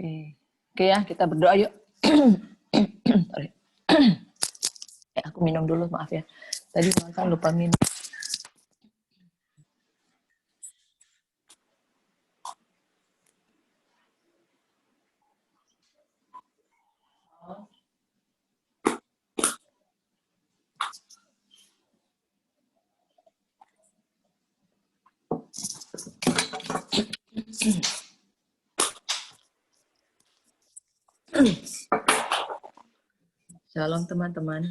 Oke ya, kita berdoa yuk. Sorry. Aku minum dulu, maaf ya. Tadi makan lupa minum. Shalom teman-teman.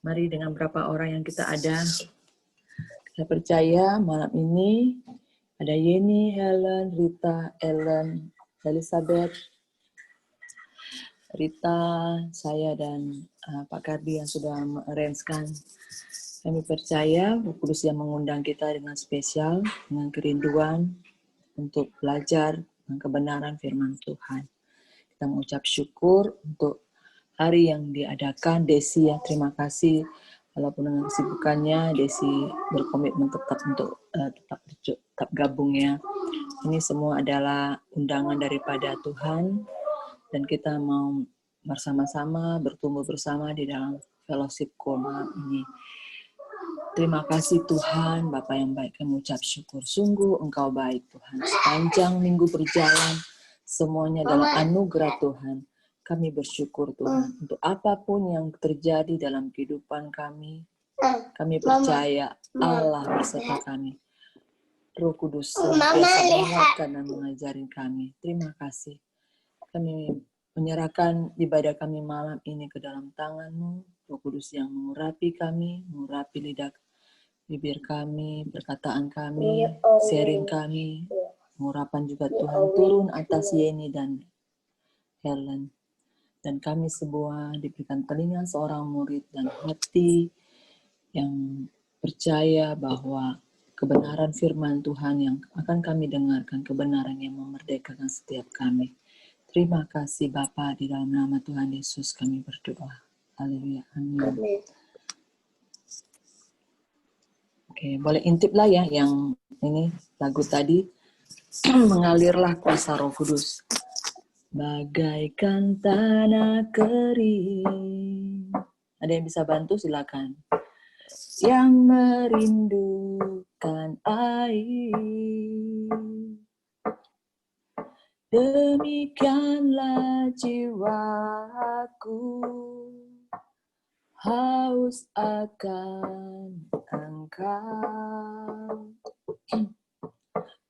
Mari dengan berapa orang yang kita ada, saya percaya malam ini ada Yeni, Helen, Rita, Ellen, Elizabeth, Rita, saya dan Pak Kardi yang sudah mengarrangekan. Kami percaya Roh Kudus yang mengundang kita dengan spesial, dengan kerinduan untuk belajar dengan kebenaran firman Tuhan. Kita mengucap syukur untuk hari yang diadakan. Desi ya, terima kasih. Walaupun dengan kesibukannya, Desi berkomitmen tetap untuk tetap gabung ya. Ini semua adalah undangan daripada Tuhan dan kita mau bersama-sama bertumbuh bersama di dalam fellowship Koma ini. Terima kasih Tuhan, Bapa yang baik, kami ucap syukur. Sungguh Engkau baik Tuhan. Sepanjang minggu berjalan, semuanya adalah anugerah Tuhan. Kami bersyukur Tuhan untuk apapun yang terjadi dalam kehidupan kami. Kami percaya Allah beserta kami. Roh Kudus senantiasa menguatkan dan mengajari kami. Terima kasih. Kami menyerahkan ibadah kami malam ini ke dalam tangan-Mu. Roh Kudus yang mengurapi kami, mengurapi lidah bibir kami, perkataan kami, sharing kami, mengurapan juga Tuhan turun atas Yeni dan Helen. Dan kami semua diberikan telinga seorang murid dan hati yang percaya bahwa kebenaran firman Tuhan yang akan kami dengarkan, kebenaran yang memerdekakan setiap kami. Terima kasih Bapa, di dalam nama Tuhan Yesus kami berdoa. Haleluya. Amin. Oke, boleh intip lah ya yang ini lagu tadi. Mengalirlah kuasa Roh Kudus. Bagaikan tanah kering. Ada yang bisa bantu silakan. Yang merindukan air. Demikianlah jiwaku haus akan Engkau.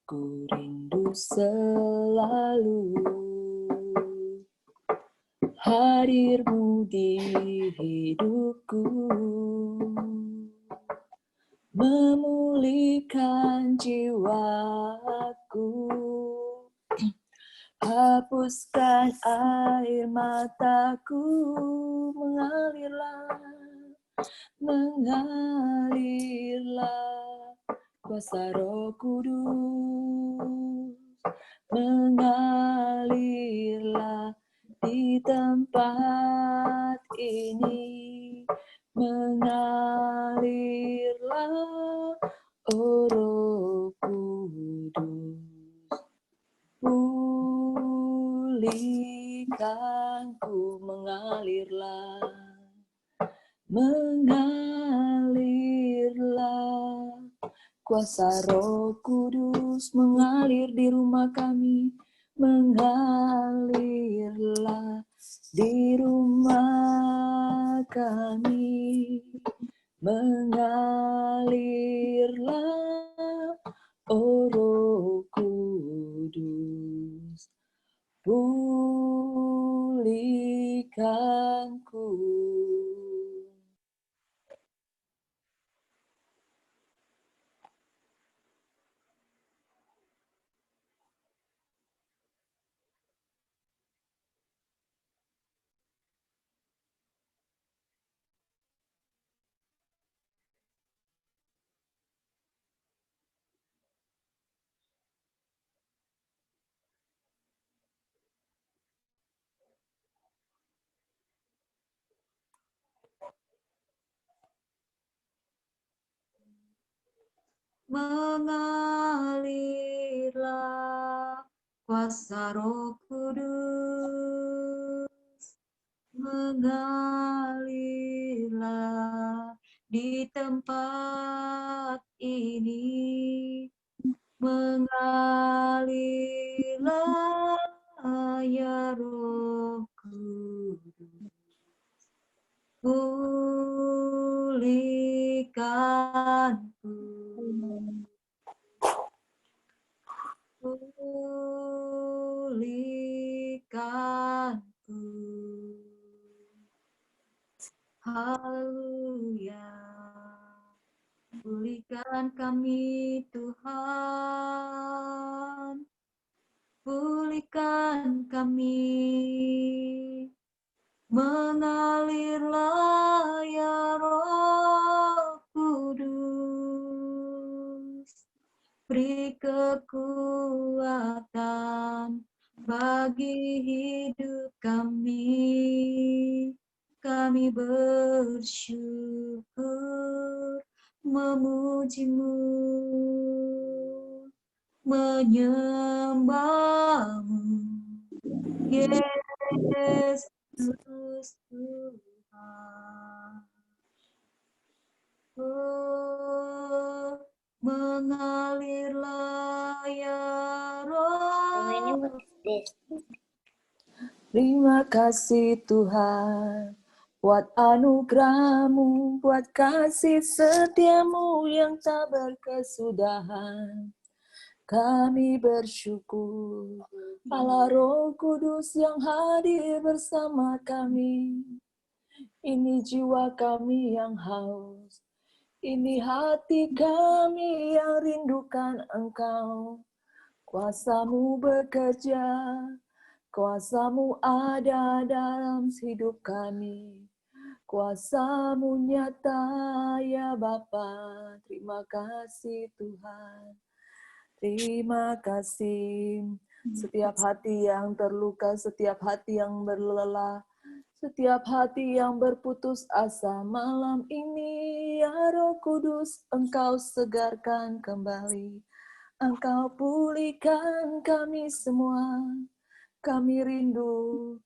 Ku rindu selalu hadir-Mu di hidupku, memulihkan jiwaku, hapuskan air mataku, mengalirlah kuasa Roh Kudus, mengalirlah di tempat ini, mengalirlah, oh Roh Kudus, pulihkanku, mengalirlah, kuasa Roh Kudus mengalir di rumah kami, mengalirlah di rumah kami, mengalirlah, oh Roh Kudus, pulihkanku. Mengalirlah kuasa Roh Kudus mengalirlah di tempat ini, mengalirlah ya Roh Kudus, pulihkanku, pulihkanku. Haleluya. Pulihkan kami Tuhan, pulihkan kami, mengalirlah ya Roh Kudus, beri kekuatan bagi hidup kami bersyukur memujimu, menyembahmu, Yesus Tuhan. Oh, mengalirlah ya Roh. Terima kasih Tuhan buat anugerah-Mu, buat kasih setia-Mu yang tak berkesudahan. Kami bersyukur Allah Roh Kudus yang hadir bersama kami. Ini jiwa kami yang haus, ini hati kami yang rindukan Engkau. Kuasa-Mu bekerja, Kuasa-Mu ada dalam hidup kami. Kuasa-Mu nyata ya Bapa. Terima kasih Tuhan. Terima kasih. Setiap hati yang terluka, setiap hati yang berlelah, setiap hati yang berputus asa malam ini, ya Roh Kudus, Engkau segarkan kembali. Engkau pulihkan kami semua. Kami rindu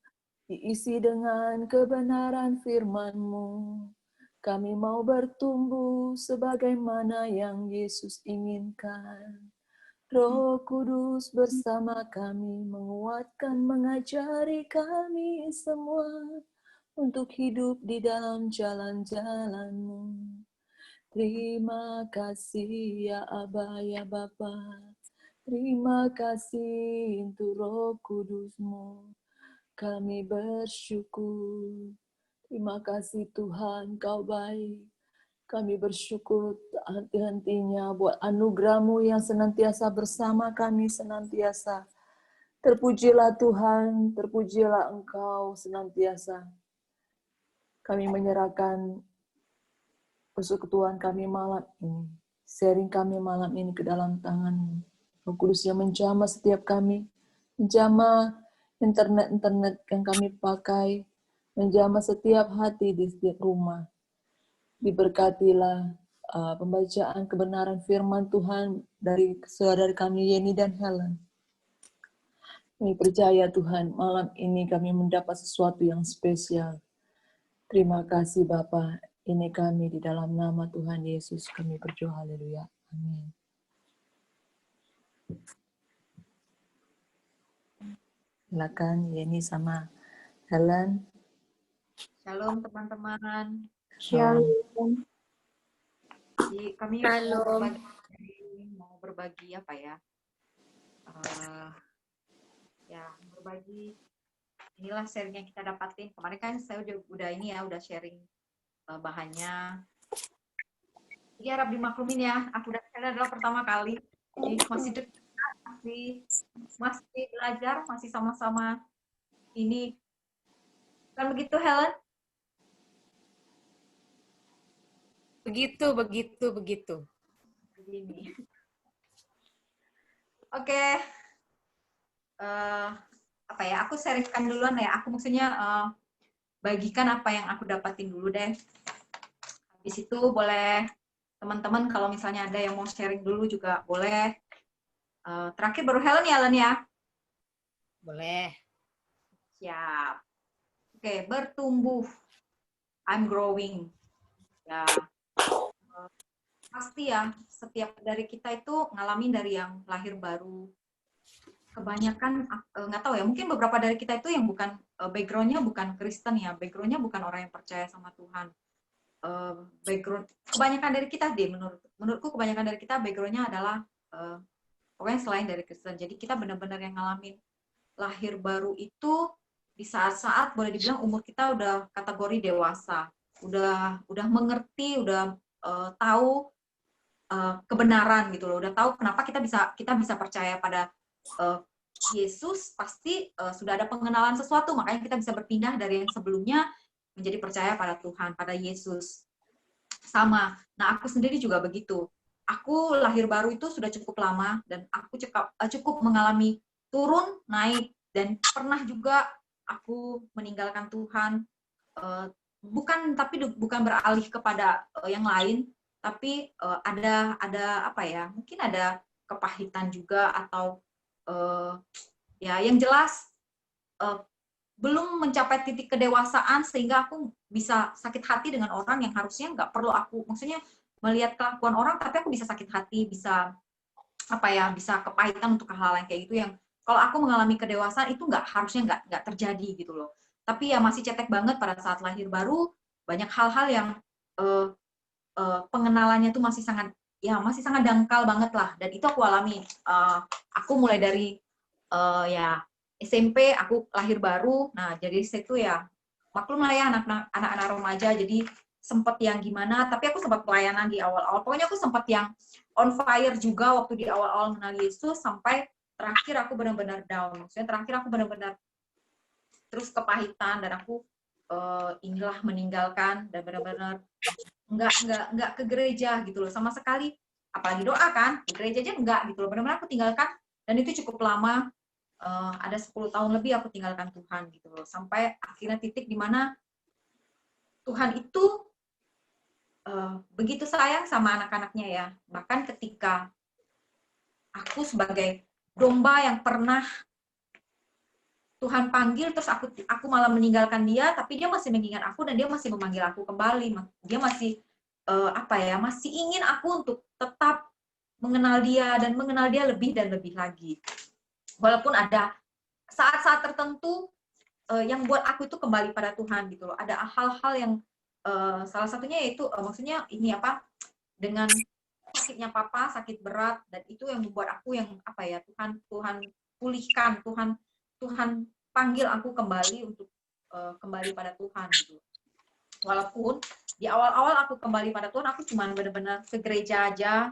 diisi dengan kebenaran firman-Mu. Kami mau bertumbuh sebagaimana yang Yesus inginkan. Roh Kudus bersama kami, menguatkan, mengajari kami semua untuk hidup di dalam jalan-jalan-Mu. Terima kasih ya Aba, ya Bapa. Terima kasih untuk Roh Kudus-Mu. Kami bersyukur. Terima kasih Tuhan, Kau baik. Kami bersyukur tak henti-hentinya buat anugerah-Mu yang senantiasa bersama kami senantiasa. Terpujilah Tuhan, terpujilah Engkau senantiasa. Kami menyerahkan persekutuan kami malam ini, sharing kami malam ini ke dalam tangan-Mu. Roh Kudus yang menjamah setiap kami, menjamah internet yang kami pakai, menjamah setiap hati di setiap rumah. Diberkatilah pembacaan kebenaran firman Tuhan dari saudara kami Yeni dan Helen. Kami percaya Tuhan, malam ini kami mendapat sesuatu yang spesial. Terima kasih Bapa. Ini kami di dalam nama Tuhan Yesus kami berdoa. Haleluya. Amin. Silakan Yeni sama Helen. Shalom teman-teman. Shalom. Kami mau berbagi apa ya? Berbagi. Inilah sharing yang kita dapatin. Kemarin kan saya udah sharing bahannya. Jadi harap dimaklumin ya. Aku adalah pertama kali. Jadi masih dekat, masih belajar, masih sama-sama ini. Kan begitu Helen? Begitu. Begini. Oke. Aku sharingkan duluan ya. Aku maksudnya bagikan apa yang aku dapatin dulu deh. Habis itu boleh teman-teman kalau misalnya ada yang mau sharing dulu juga boleh. Terakhir baru Helen ya. Boleh. Siap. Oke, bertumbuh. I'm growing. Ya, pasti ya, setiap dari kita itu ngalamin dari yang lahir baru. Kebanyakan, nggak tahu ya, mungkin beberapa dari kita itu yang bukan, background-nya bukan Kristen ya, background-nya bukan orang yang percaya sama Tuhan. Background, kebanyakan dari kita deh, menurutku kebanyakan dari kita background-nya adalah, pokoknya selain dari Kristen. Jadi kita benar-benar yang ngalamin lahir baru itu di saat-saat boleh dibilang umur kita udah kategori dewasa, udah mengerti, udah tahu kebenaran gitu loh, udah tahu kenapa kita bisa percaya pada Yesus, pasti sudah ada pengenalan sesuatu, makanya kita bisa berpindah dari yang sebelumnya menjadi percaya pada Tuhan, pada Yesus. Sama. Nah, aku sendiri juga begitu. Aku lahir baru itu sudah cukup lama dan aku cukup mengalami turun, naik, dan pernah juga aku meninggalkan Tuhan. Bukan beralih kepada yang lain, tapi ada apa ya? Mungkin ada kepahitan juga atau ya yang jelas belum mencapai titik kedewasaan sehingga aku bisa sakit hati dengan orang yang harusnya nggak perlu aku, maksudnya melihat kelakuan orang tapi aku bisa sakit hati, bisa apa ya, bisa kepahitan untuk hal-hal yang kayak gitu yang kalau aku mengalami kedewasaan itu harusnya nggak terjadi gitu loh. Tapi ya masih cetek banget pada saat lahir baru, banyak hal-hal yang pengenalannya tuh masih sangat dangkal banget lah, dan itu aku alami. Aku mulai dari ya SMP aku lahir baru, nah jadi situ ya maklum lah ya anak-anak remaja, jadi sempet yang gimana, tapi aku sempat pelayanan di awal-awal, pokoknya aku sempat yang on fire juga waktu di awal-awal mengenal Yesus, sampai terakhir aku benar-benar down, maksudnya terakhir aku benar-benar terus kepahitan, dan aku inilah meninggalkan dan benar-benar nggak ke gereja gitu loh sama sekali, apalagi doa kan, ke gereja aja enggak gitu loh, benar-benar aku tinggalkan, dan itu cukup lama. Ada 10 tahun lebih aku tinggalkan Tuhan gitu loh, sampai akhirnya titik di mana Tuhan itu begitu sayang sama anak-anaknya ya, bahkan ketika aku sebagai domba yang pernah Tuhan panggil, terus aku malah meninggalkan dia, tapi dia masih mengingat aku dan dia masih memanggil aku kembali, dia masih apa ya, masih ingin aku untuk tetap mengenal dia dan mengenal dia lebih dan lebih lagi, walaupun ada saat-saat tertentu yang buat aku itu kembali pada Tuhan gitu loh. Ada hal-hal yang salah satunya yaitu maksudnya ini apa, dengan sakitnya papa, sakit berat, dan itu yang membuat aku yang apa ya, Tuhan pulihkan, Tuhan panggil aku kembali untuk kembali pada Tuhan gitu. Walaupun di awal-awal aku kembali pada Tuhan, aku cuma benar-benar ke gereja aja,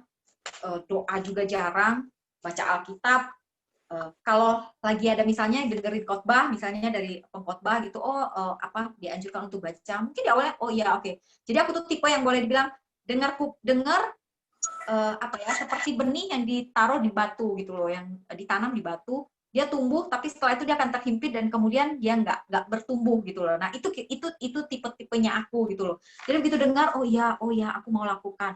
doa juga jarang, baca Alkitab. Kalau lagi ada misalnya dengerin khotbah, misalnya dari pengkhotbah gitu, apa dianjurkan untuk baca, mungkin di awalnya oh iya oke. Jadi aku tuh tipe yang boleh dibilang dengar apa ya, seperti benih yang ditaruh di batu gitu loh, yang ditanam di batu, dia tumbuh tapi setelah itu dia akan terhimpit dan kemudian dia nggak bertumbuh gitu loh. Nah itu tipe-tipenya aku gitu loh. Jadi begitu dengar oh iya aku mau lakukan,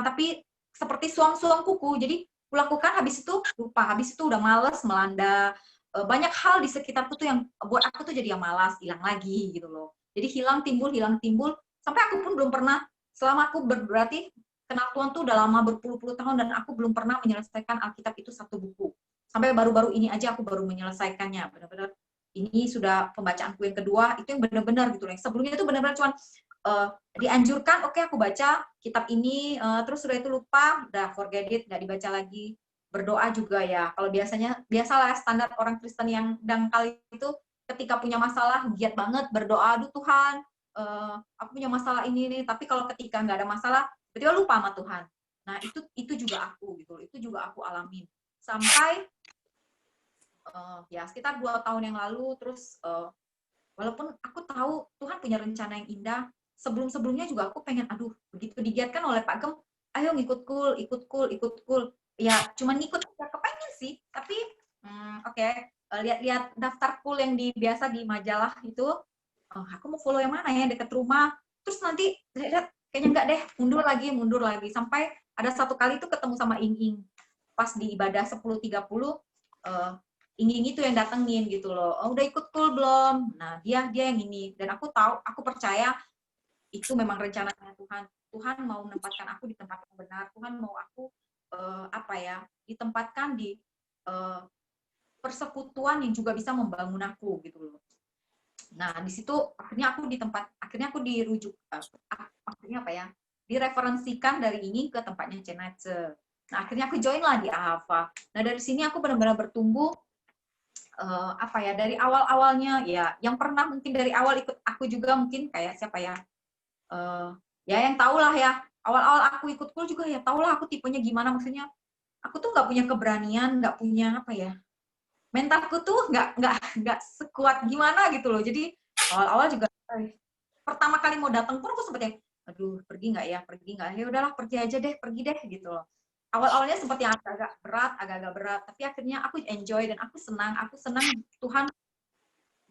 tapi seperti suang-suang kuku. Jadi kulakukan, habis itu lupa, habis itu udah males melanda. Banyak hal di sekitarku tuh yang buat aku tuh jadi yang malas, hilang lagi gitu loh. Jadi hilang timbul, sampai aku pun belum pernah, selama aku berarti kenal Tuhan tuh udah lama, berpuluh-puluh tahun, dan aku belum pernah menyelesaikan Alkitab itu satu buku. Sampai baru-baru ini aja aku baru menyelesaikannya. Benar-benar ini sudah pembacaanku yang kedua, itu yang benar-benar gitu. Yang sebelumnya itu benar-benar cuma dianjurkan, oke aku baca kitab ini, terus sudah itu lupa, udah forget it, nggak dibaca lagi. Berdoa juga ya. Kalau biasalah standar orang Kristen yang dangkal itu, ketika punya masalah giat banget berdoa, aduh Tuhan, aku punya masalah ini nih. Tapi kalau ketika nggak ada masalah, tiba-tiba lupa sama Tuhan. Nah itu juga aku gitu, itu juga aku alamin sampai ya sekitar 2 tahun yang lalu. Terus walaupun aku tahu Tuhan punya rencana yang indah, sebelum-sebelumnya juga aku pengen, aduh begitu digiatkan oleh Pak Gem, ayo ikut cool, ya cuman ikut kepengen sih, tapi oke, lihat-lihat daftar cool yang biasa di majalah itu, aku mau follow yang mana ya deket rumah, terus nanti lihat kayaknya enggak deh, mundur lagi, sampai ada satu kali tuh ketemu sama Ing Ing pas di ibadah 10.30, Ingin itu yang datengin gitu loh. Oh, udah ikut cool belum? Nah, dia yang ini. Dan aku tahu, aku percaya itu memang rencananya Tuhan. Tuhan mau menempatkan aku di tempat yang benar. Tuhan mau aku ditempatkan di persekutuan yang juga bisa membangun aku gitu loh. Nah, di situ akhirnya aku dirujuk, maksudnya apa ya? Direferensikan dari ini ke tempatnya Cenace. Nah, akhirnya aku join lah di AHAFA. Nah, dari sini aku benar-benar bertumbuh dari awal-awalnya ya, yang pernah mungkin dari awal ikut aku juga mungkin kayak siapa ya? Ya yang tau lah ya, awal-awal aku ikut cool juga ya tau lah aku tipenya gimana, maksudnya aku tuh nggak punya keberanian, nggak punya apa ya, mentalku tuh nggak sekuat gimana gitu loh. Jadi awal-awal juga pertama kali mau datang pun aku sempet yang aduh pergi nggak ya udahlah pergi aja deh, pergi deh gitu loh. Awal-awalnya seperti agak-agak berat, tapi akhirnya aku enjoy dan aku senang Tuhan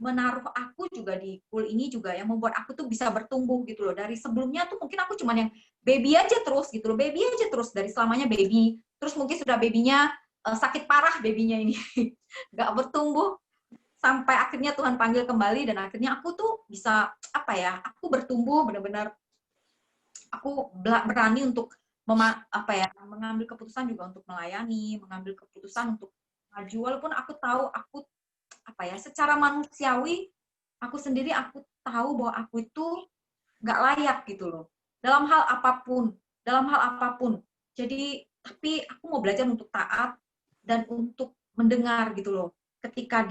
menaruh aku juga di pool ini juga yang membuat aku tuh bisa bertumbuh gitu loh. Dari sebelumnya tuh mungkin aku cuman yang baby aja terus gitu loh, baby aja terus dari selamanya baby. Terus mungkin sudah babynya sakit parah babynya ini, nggak bertumbuh sampai akhirnya Tuhan panggil kembali dan akhirnya aku tuh bisa aku bertumbuh benar-benar. Aku berani untuk mengambil keputusan juga untuk melayani, mengambil keputusan untuk maju walaupun aku tahu aku secara manusiawi aku sendiri aku tahu bahwa aku itu nggak layak gitu loh dalam hal apapun. Jadi tapi aku mau belajar untuk taat dan untuk mendengar gitu loh. Ketika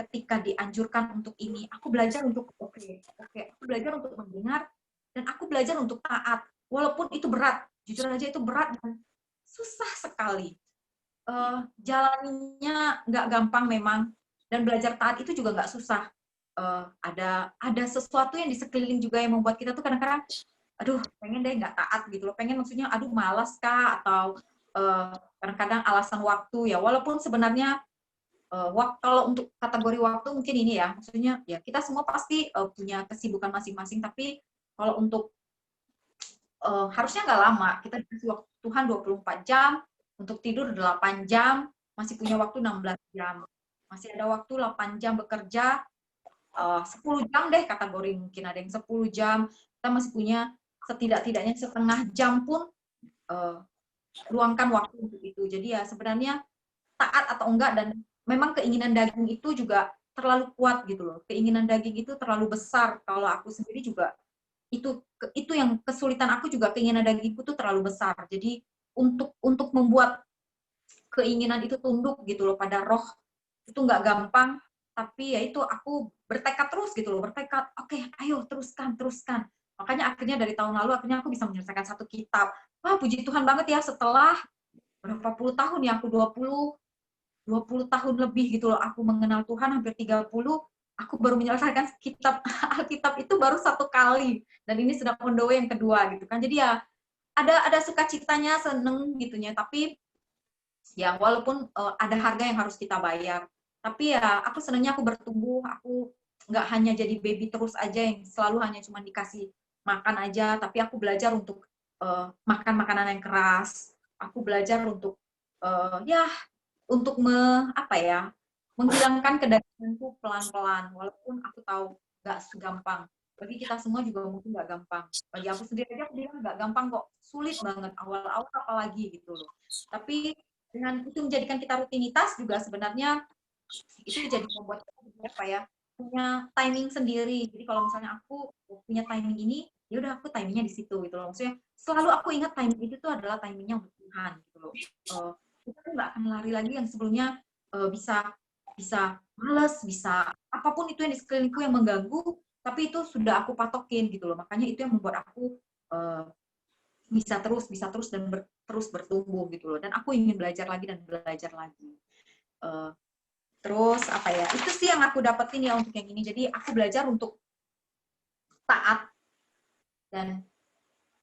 ketika dianjurkan untuk ini, aku belajar untuk aku belajar untuk mendengar dan aku belajar untuk taat walaupun itu berat. Jujur aja itu berat dan susah sekali. Jalannya nggak gampang memang dan belajar taat itu juga nggak susah. Ada sesuatu yang di sekeliling juga yang membuat kita tuh kadang-kadang aduh pengen deh nggak taat gitu loh, pengen maksudnya aduh malas kah atau kadang-kadang alasan waktu ya, walaupun sebenarnya kalau untuk kategori waktu mungkin ini ya, maksudnya ya kita semua pasti punya kesibukan masing-masing, tapi kalau untuk harusnya nggak lama, kita dikasih waktu Tuhan 24 jam, untuk tidur 8 jam, masih punya waktu 16 jam. Masih ada waktu 8 jam bekerja, 10 jam deh kategori, mungkin ada yang 10 jam, kita masih punya setidak-tidaknya setengah jam pun luangkan waktu untuk itu. Jadi ya sebenarnya taat atau enggak, dan memang keinginan daging itu juga terlalu kuat gitu loh. Keinginan daging itu terlalu besar. Kalau aku sendiri juga itu yang kesulitan aku juga, keinginan dagingku tuh terlalu besar. Jadi untuk membuat keinginan itu tunduk gitu loh pada roh itu nggak gampang, tapi ya itu aku bertekad terus gitu loh, bertekad oke, ayo teruskan. Makanya akhirnya dari tahun lalu akhirnya aku bisa menyelesaikan satu kitab. Wah, puji Tuhan banget ya, setelah berapa puluh tahun ya, aku 20 tahun lebih gitu loh aku mengenal Tuhan, hampir 30, aku baru menyelesaikan kitab Alkitab itu baru satu kali, dan ini sedang on the way yang kedua gitu kan. Jadi ya ada sukacitanya, seneng gitunya, tapi ya walaupun ada harga yang harus kita bayar, tapi ya aku senangnya aku bertumbuh, aku nggak hanya jadi baby terus aja yang selalu hanya cuma dikasih makan aja, tapi aku belajar untuk makan makanan yang keras, aku belajar untuk ya untuk menghilangkan kedaginganku pelan-pelan, walaupun aku tahu nggak segampang. Bagi kita semua juga mungkin nggak gampang. Bagi aku sendiri aja aku bilang nggak gampang kok, sulit banget awal-awal apalagi gitu loh. Tapi dengan itu menjadikan kita rutinitas juga sebenarnya itu jadi membuat kita punya timing sendiri. Jadi kalau misalnya aku punya timing ini, ya udah aku timingnya di situ gitu loh. Maksudnya selalu aku ingat timing itu tuh adalah timingnya untuk Tuhan gitu loh. Kita tuh nggak akan lari lagi yang sebelumnya bisa males, bisa apapun itu yang di sekelilingku yang mengganggu, tapi itu sudah aku patokin gitu loh. Makanya itu yang membuat aku bisa terus dan terus bertumbuh gitu loh. Dan aku ingin belajar lagi dan belajar lagi. Terus itu sih yang aku dapetin ya untuk yang ini. Jadi aku belajar untuk taat dan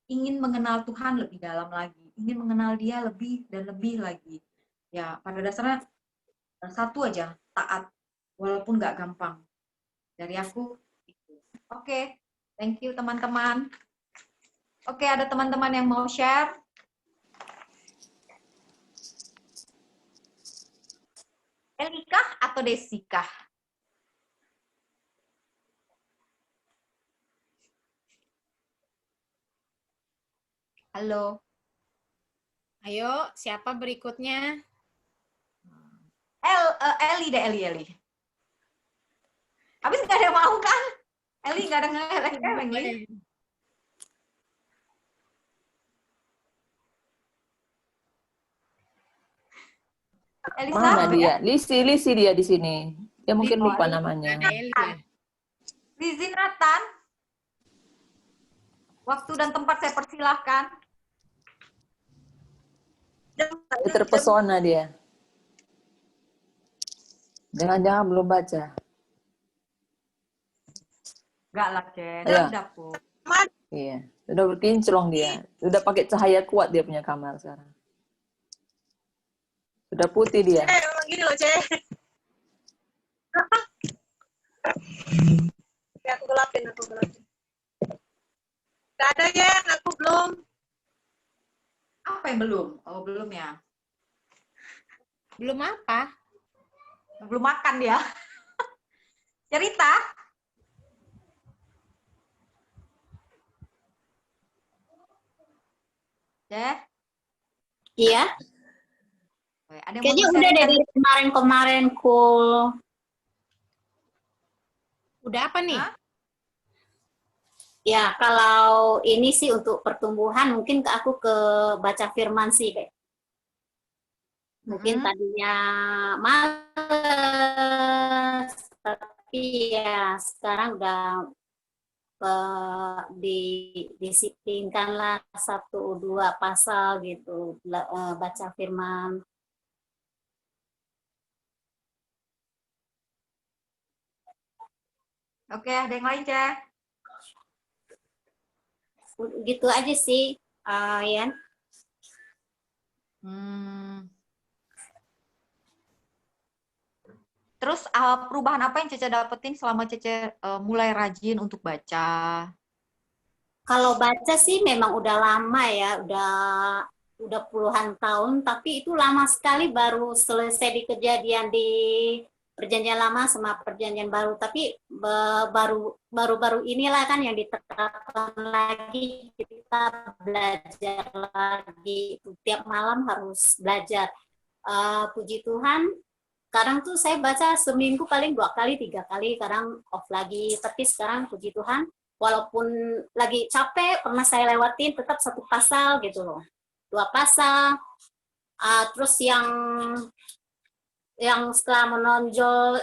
ingin mengenal Tuhan lebih dalam lagi, ingin mengenal Dia lebih dan lebih lagi. Ya pada dasarnya satu aja, taat, walaupun nggak gampang. Dari aku itu. Oke, thank you teman-teman. Oke, ada teman-teman yang mau share? Elikah atau Desikah? Halo. Ayo, siapa berikutnya? Eli deh, Eli. Habis nggak ada yang mau kan? Eli nggak ada ngeleng-ngeleng, Li. Elisa? Mana dia? Lisi dia di sini. Dia mungkin lupa Eli, namanya. ada Eli ya? Lizi Nathan. Waktu dan tempat saya persilahkan. Dia terpesona dia. Jangan-jangan belum baca. Enggak lah, Cen. Ayo. Udah pun. Iya. Sudah berkinclong dia. Sudah pakai cahaya kuat dia punya kamar sekarang. Sudah putih dia. Emang gini loh, Cek. Ya, aku gelapin. Gak ada ya, aku belum. Apa yang belum? Oh, belum ya. Belum apa? Belum makan dia. Cerita. Cek. Iya, Ada yang kayaknya mau udah deh di-share? dari kemarin-kemarin cool. Udah apa nih? Hah? Ya, kalau ini sih untuk pertumbuhan, mungkin aku ke baca firman sih, kayak. Mungkin tadinya males, tapi ya sekarang udah disiplinkanlah 1-2 pasal gitu, baca firman. Oke, ada yang lain, Cek? Gitu aja sih, Yan. Terus perubahan apa yang Cece dapetin selama Cece mulai rajin untuk baca? Kalau baca sih memang udah lama ya, udah puluhan tahun, tapi itu lama sekali baru selesai di kejadian di Perjanjian Lama sama Perjanjian Baru. Tapi baru inilah kan yang ditekankan lagi, kita belajar lagi, tiap malam harus belajar. Puji Tuhan, kadang tuh saya baca seminggu paling 2 kali, 3 kali, kadang off lagi. Tapi sekarang puji Tuhan, walaupun lagi capek, pernah saya lewatin tetap 1 pasal gitu loh, 2 pasal. Terus yang setelah menonjol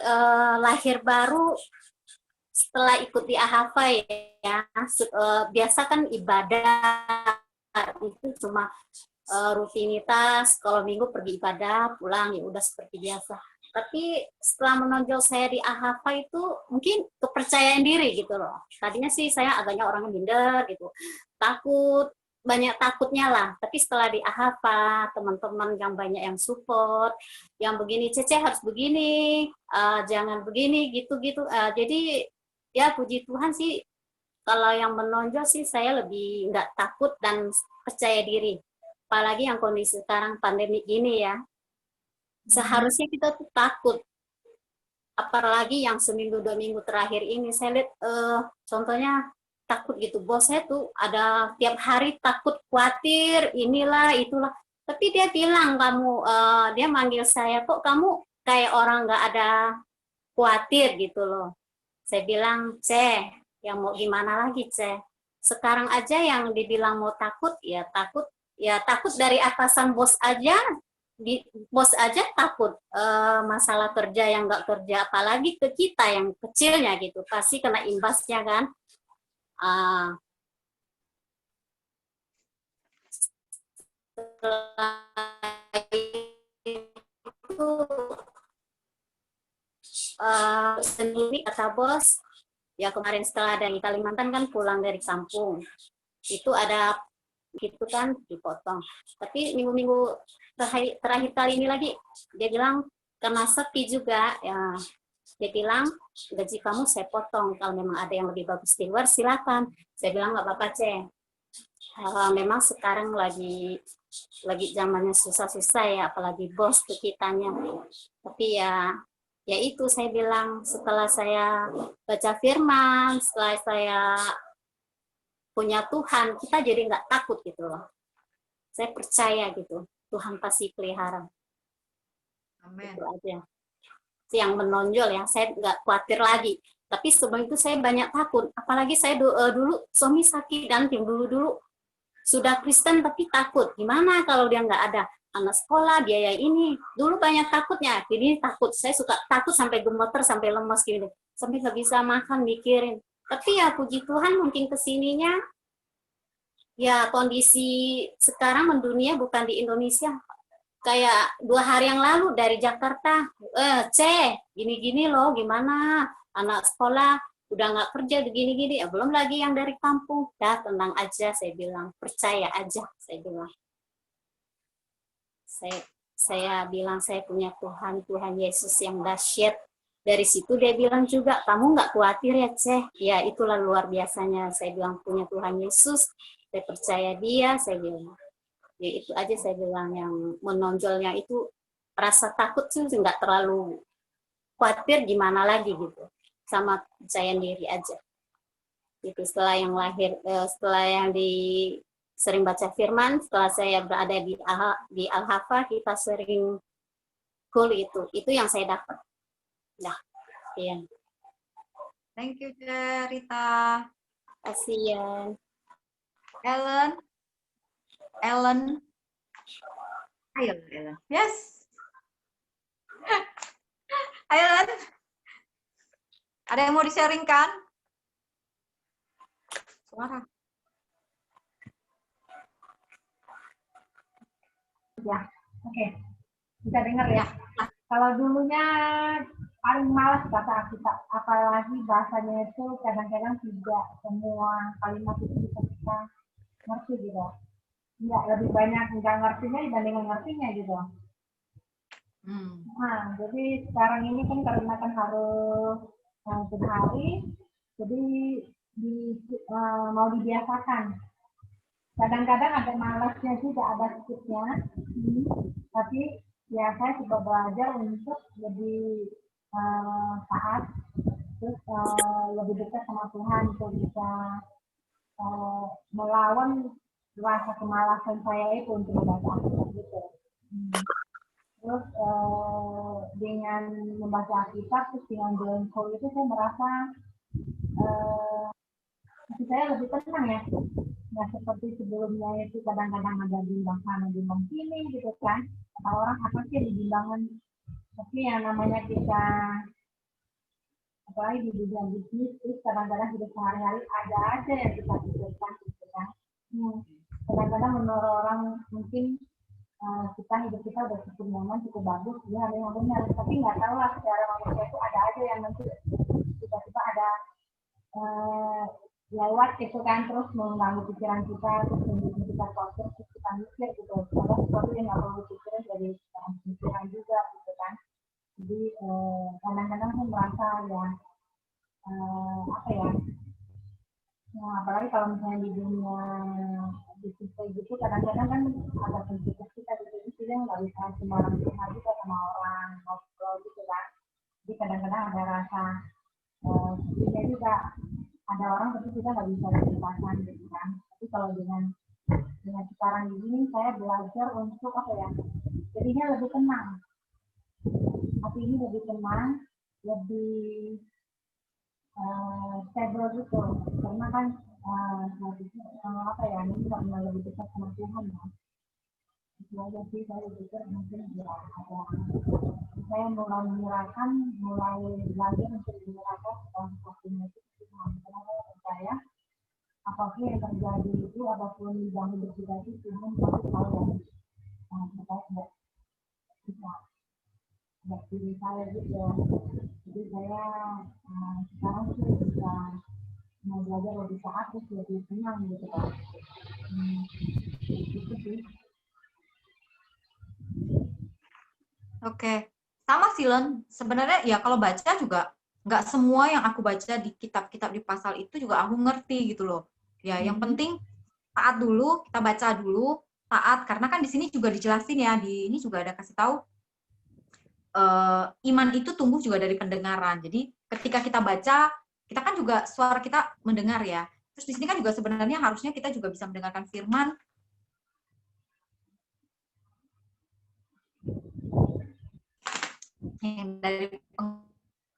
lahir baru, setelah ikut di AHV ya, biasa kan ibadah itu cuma rutinitas, kalau minggu pergi ibadah, pulang ya udah seperti biasa. Tapi setelah menonjol saya di AHV itu mungkin kepercayaan diri gitu loh. Tadinya sih saya agaknya orangnya minder gitu, takut, banyak takutnya lah. Tapi setelah di AHV, teman-teman yang banyak yang support, yang begini, Cece harus begini, jangan begini, gitu-gitu. Jadi ya puji Tuhan sih, kalau yang menonjol sih saya lebih nggak takut dan percaya diri. Apalagi yang kondisi sekarang pandemi gini ya. Seharusnya kita tuh takut. Apalagi yang seminggu 2 minggu terakhir ini saya lihat contohnya takut gitu. Bos saya tuh ada tiap hari takut, khawatir, inilah itulah. Tapi dia bilang dia manggil saya, kok kamu kayak orang nggak ada khawatir gitu loh. Saya bilang, yang mau gimana lagi, sekarang aja yang dibilang mau takut takut dari atasan bos aja, bos aja takut masalah kerja yang nggak kerja, apalagi ke kita yang kecilnya gitu, pasti kena imbasnya kan. Sendiri kata bos, ya kemarin setelah dari Kalimantan kan pulang dari kampung, itu ada gitu kan dipotong. Tapi minggu-minggu terakhir kali ini lagi dia bilang karena sepi juga ya, dia bilang gaji kamu saya potong, kalau memang ada yang lebih bagus di luar silakan. Saya bilang nggak apa-apa, memang sekarang lagi lagi zamannya susah-susah ya, apalagi bos tuh kitanya. Tapi ya itu saya bilang, setelah saya baca firman, setelah saya punya Tuhan, kita jadi nggak takut gitu loh. Saya percaya gitu, Tuhan pasti pelihara. Amin. Itu aja. Itu yang menonjol, yang saya nggak khawatir lagi. Tapi sebelum itu saya banyak takut. Apalagi saya dulu suami sakit dan dulu sudah Kristen tapi takut. Gimana kalau dia nggak ada anak sekolah, biaya ini. Dulu banyak takutnya. Jadi takut. Saya suka takut sampai gemeter, sampai lemas gitu. Sampai nggak bisa makan, mikirin. Tapi ya puji Tuhan mungkin kesininya ya kondisi sekarang mendunia, bukan di Indonesia. Kayak 2 hari yang lalu dari Jakarta, gini-gini loh, gimana anak sekolah udah nggak kerja begini-gini, ya belum lagi yang dari kampung. Dah tenang aja, saya bilang, percaya aja, saya bilang. Saya bilang saya punya Tuhan Yesus yang dahsyat. Dari situ dia bilang juga, kamu nggak khawatir ya, Ceh. Ya itulah luar biasanya, saya bilang punya Tuhan Yesus, saya percaya dia, saya bilang. Ya itu aja saya bilang, yang menonjolnya itu rasa takut sih nggak terlalu khawatir, gimana lagi gitu, sama percaya diri aja. Itu setelah yang setelah yang sering baca firman, setelah saya berada di Al-Hafa, kita sering itu yang saya dapat. Nah, iya. Thank you, Rita. Kasih ya. Ellen. Ayo, Ellen. Yes. Ayo, Ellen. Ada yang mau di-sharingkan? Suara. Ya, oke. Bisa dengar ya? Kalau dulunya paling malas kata kita, apalagi bahasanya itu kadang-kadang tidak semua kalimat itu bisa kita ngerti gitu. Enggak, lebih banyak nggak ngertinya dibanding ngertinya gitu. Nah, jadi sekarang ini kan karena kan harus sehari, jadi mau dibiasakan. Kadang-kadang ada malasnya juga, ada skipnya, tapi ya saya coba belajar untuk lebih taat, terus lebih dekat sama Tuhan, untuk bisa melawan rasa kemalasan saya itu untuk membaca Alkitab gitu. Terus dengan membaca Alkitab, terus dengan jalan call itu saya merasa hati saya lebih tenang ya. Nggak seperti sebelumnya itu kadang-kadang ada bimbang sana, bimbang sini gitu kan. Kata orang apa sih dibimbangan? Tapi yang namanya kita, apalagi di dunia bisnis, terus kadang-kadang hidup sehari-hari ada aja yang kita pikirkan gitu kan. Kadang-kadang menurut orang mungkin kita hidup kita udah cukup nyaman, cukup bagus, ya ada yang benar. Tapi nggak tahu lah, secara manusia itu ada aja yang nanti tiba-tiba ada lewat gitu kan, terus mengganggu pikiran kita, terus membuat kita kotor, terus kita mikir gitu. Ada sesuatu yang nggak perlu pikiran dari pikiran juga gitu kan. Jadi kadang-kadang saya merasa ya apa ya, nah, apalagi kalau misalnya di dunia bisnis kayak gitu, kadang-kadang kan ada prinsip kita di situ yang nggak bisa sembarang curhat juga sama orang, ngobrol gitu kan. Jadi kadang-kadang ada rasa kita juga ada orang tapi kita nggak bisa ceritakan gitu kan. Tapi kalau dengan sekarang ini saya belajar untuk apa ya, jadinya lebih tenang, hati ini lebih tenang, lebih stable gitu, karena kan apa ya, ini karena lebih dekat sama Tuhan ya. Itu aja sih, saya pikir mungkin ya ada, saya mulai menyerahkan, mulai belajar untuk menyerahkan waktunya itu ke Tuhan. Karena saya percaya apapun yang terjadi itu, apapun di dalam hidup kita itu, Tuhan pasti tahu yang terbaik buat kita, buat diri saya gitu. Jadi saya sekarang sih bisa mau belajar lebih taat, terus lebih tenang gitu kan. Gitu sih. Oke, sama sih Len. Sebenarnya ya kalau baca juga nggak semua yang aku baca di kitab-kitab di pasal itu juga aku ngerti gitu loh. Ya yang penting taat dulu, kita baca dulu, taat, karena kan di sini juga dijelasin ya, di ini juga ada kasih tahu iman itu tumbuh juga dari pendengaran. Jadi ketika kita baca, kita kan juga suara kita mendengar ya. Terus di sini kan juga sebenarnya harusnya kita juga bisa mendengarkan firman yang dari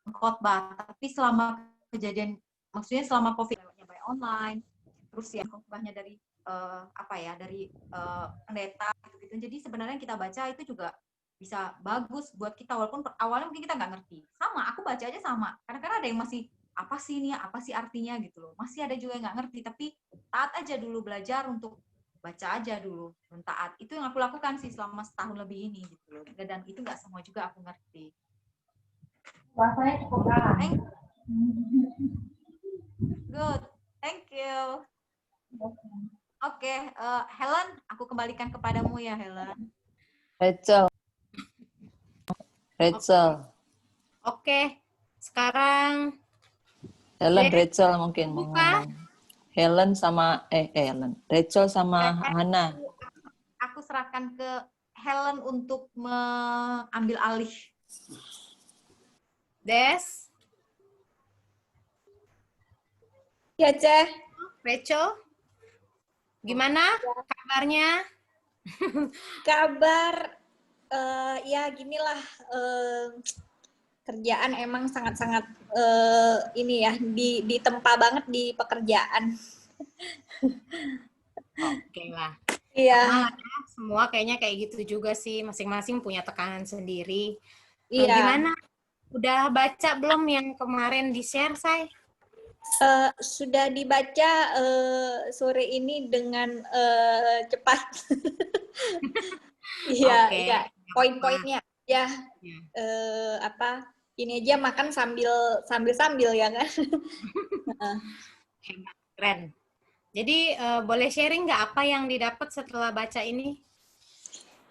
pengkhotbah. Tapi selama kejadian, maksudnya selama COVID by online, terus ya khotbahnya dari dari pendeta gitu. Jadi sebenarnya kita baca itu juga bisa bagus buat kita, walaupun awalnya mungkin kita nggak ngerti. Sama, aku baca aja sama. Kadang-kadang ada yang masih apa sih ini, apa sih artinya gitu loh. Masih ada juga yang nggak ngerti, tapi taat aja dulu, belajar untuk baca aja dulu dan taat. Itu yang aku lakukan sih selama setahun lebih ini gitu loh. Dan itu nggak semua juga aku ngerti. Rasanya cukup lama. Good, thank you. Oke, Helen, aku kembalikan kepadamu ya, Helen. Rachel. Oke, sekarang Helen, Dek, Rachel mungkin mau buka. ngomong. Helen sama Rachel sama Hana. Aku serahkan ke Helen untuk mengambil alih. Des, Ya, Ceh. Rachel, gimana kabarnya? Kabar, ya ginilah, kerjaan emang sangat-sangat ini ya, ditempa banget di pekerjaan. Oke lah. Iya, Semua kayaknya kayak gitu juga sih, masing-masing punya tekanan sendiri. iya. Gimana? Udah baca belum yang kemarin di-share, Say? Sudah dibaca sore ini dengan cepat. Iya, Oke. iya. Poin-poinnya ya, Ya. ini aja makan sambil ya kan. Keren. Jadi boleh sharing nggak apa yang didapat setelah baca ini?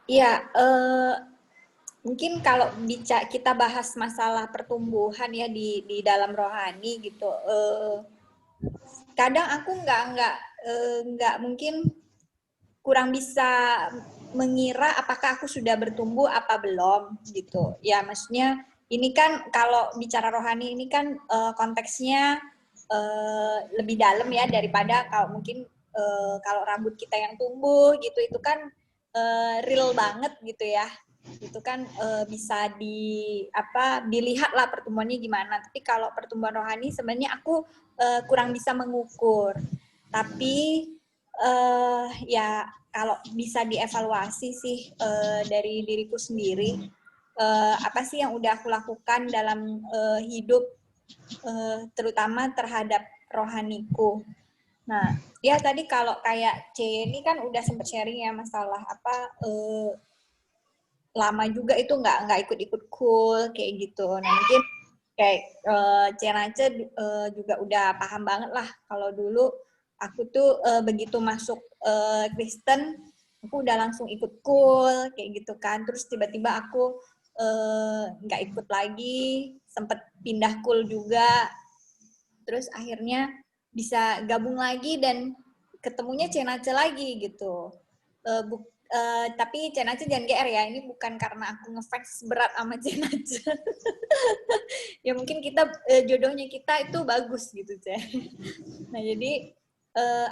Iya, mungkin kalau kita bahas masalah pertumbuhan ya di dalam rohani gitu, kadang aku nggak mungkin kurang bisa mengira apakah aku sudah bertumbuh apa belum gitu. Ya maksudnya ini kan kalau bicara rohani ini kan konteksnya lebih dalam ya daripada kalau mungkin kalau rambut kita yang tumbuh gitu itu kan real banget gitu ya. Itu kan bisa dilihat lah pertumbuhannya gimana. Tapi kalau pertumbuhan rohani sebenarnya aku kurang bisa mengukur. Tapi ya kalau bisa dievaluasi sih dari diriku sendiri, apa sih yang udah aku lakukan dalam hidup, terutama terhadap rohaniku. Nah, ya tadi kalau kayak C ini kan udah sempet sharing ya masalah lama juga itu nggak ikut-ikut cool kayak gitu. Nah mungkin kayak Cenace juga udah paham banget lah kalau dulu aku tuh begitu masuk Kristen aku udah langsung ikut cool kayak gitu kan. Terus tiba-tiba aku nggak ikut lagi, sempet pindah cool juga. Terus akhirnya bisa gabung lagi dan ketemunya Cenace lagi gitu. Tapi Cenace jangan GR ya, ini bukan karena aku ngefans berat sama Cenace. Ya mungkin kita jodohnya kita itu bagus gitu Ceh. Nah jadi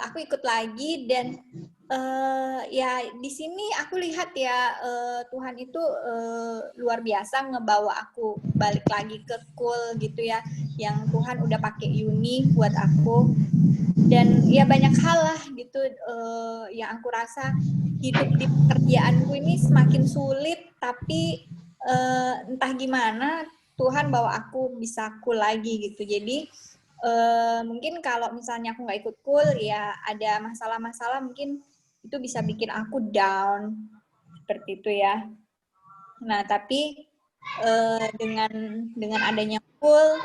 aku ikut lagi dan ya di sini aku lihat ya Tuhan itu luar biasa ngebawa aku balik lagi ke cool gitu ya, yang Tuhan udah pakai Yuni buat aku. Dan ya banyak hal lah gitu yang aku rasa hidup di pekerjaanku ini semakin sulit, tapi entah gimana Tuhan bawa aku bisa cool lagi gitu. Jadi mungkin kalau misalnya aku nggak ikut cool ya ada masalah-masalah mungkin itu bisa bikin aku down seperti itu ya. Nah tapi dengan adanya cool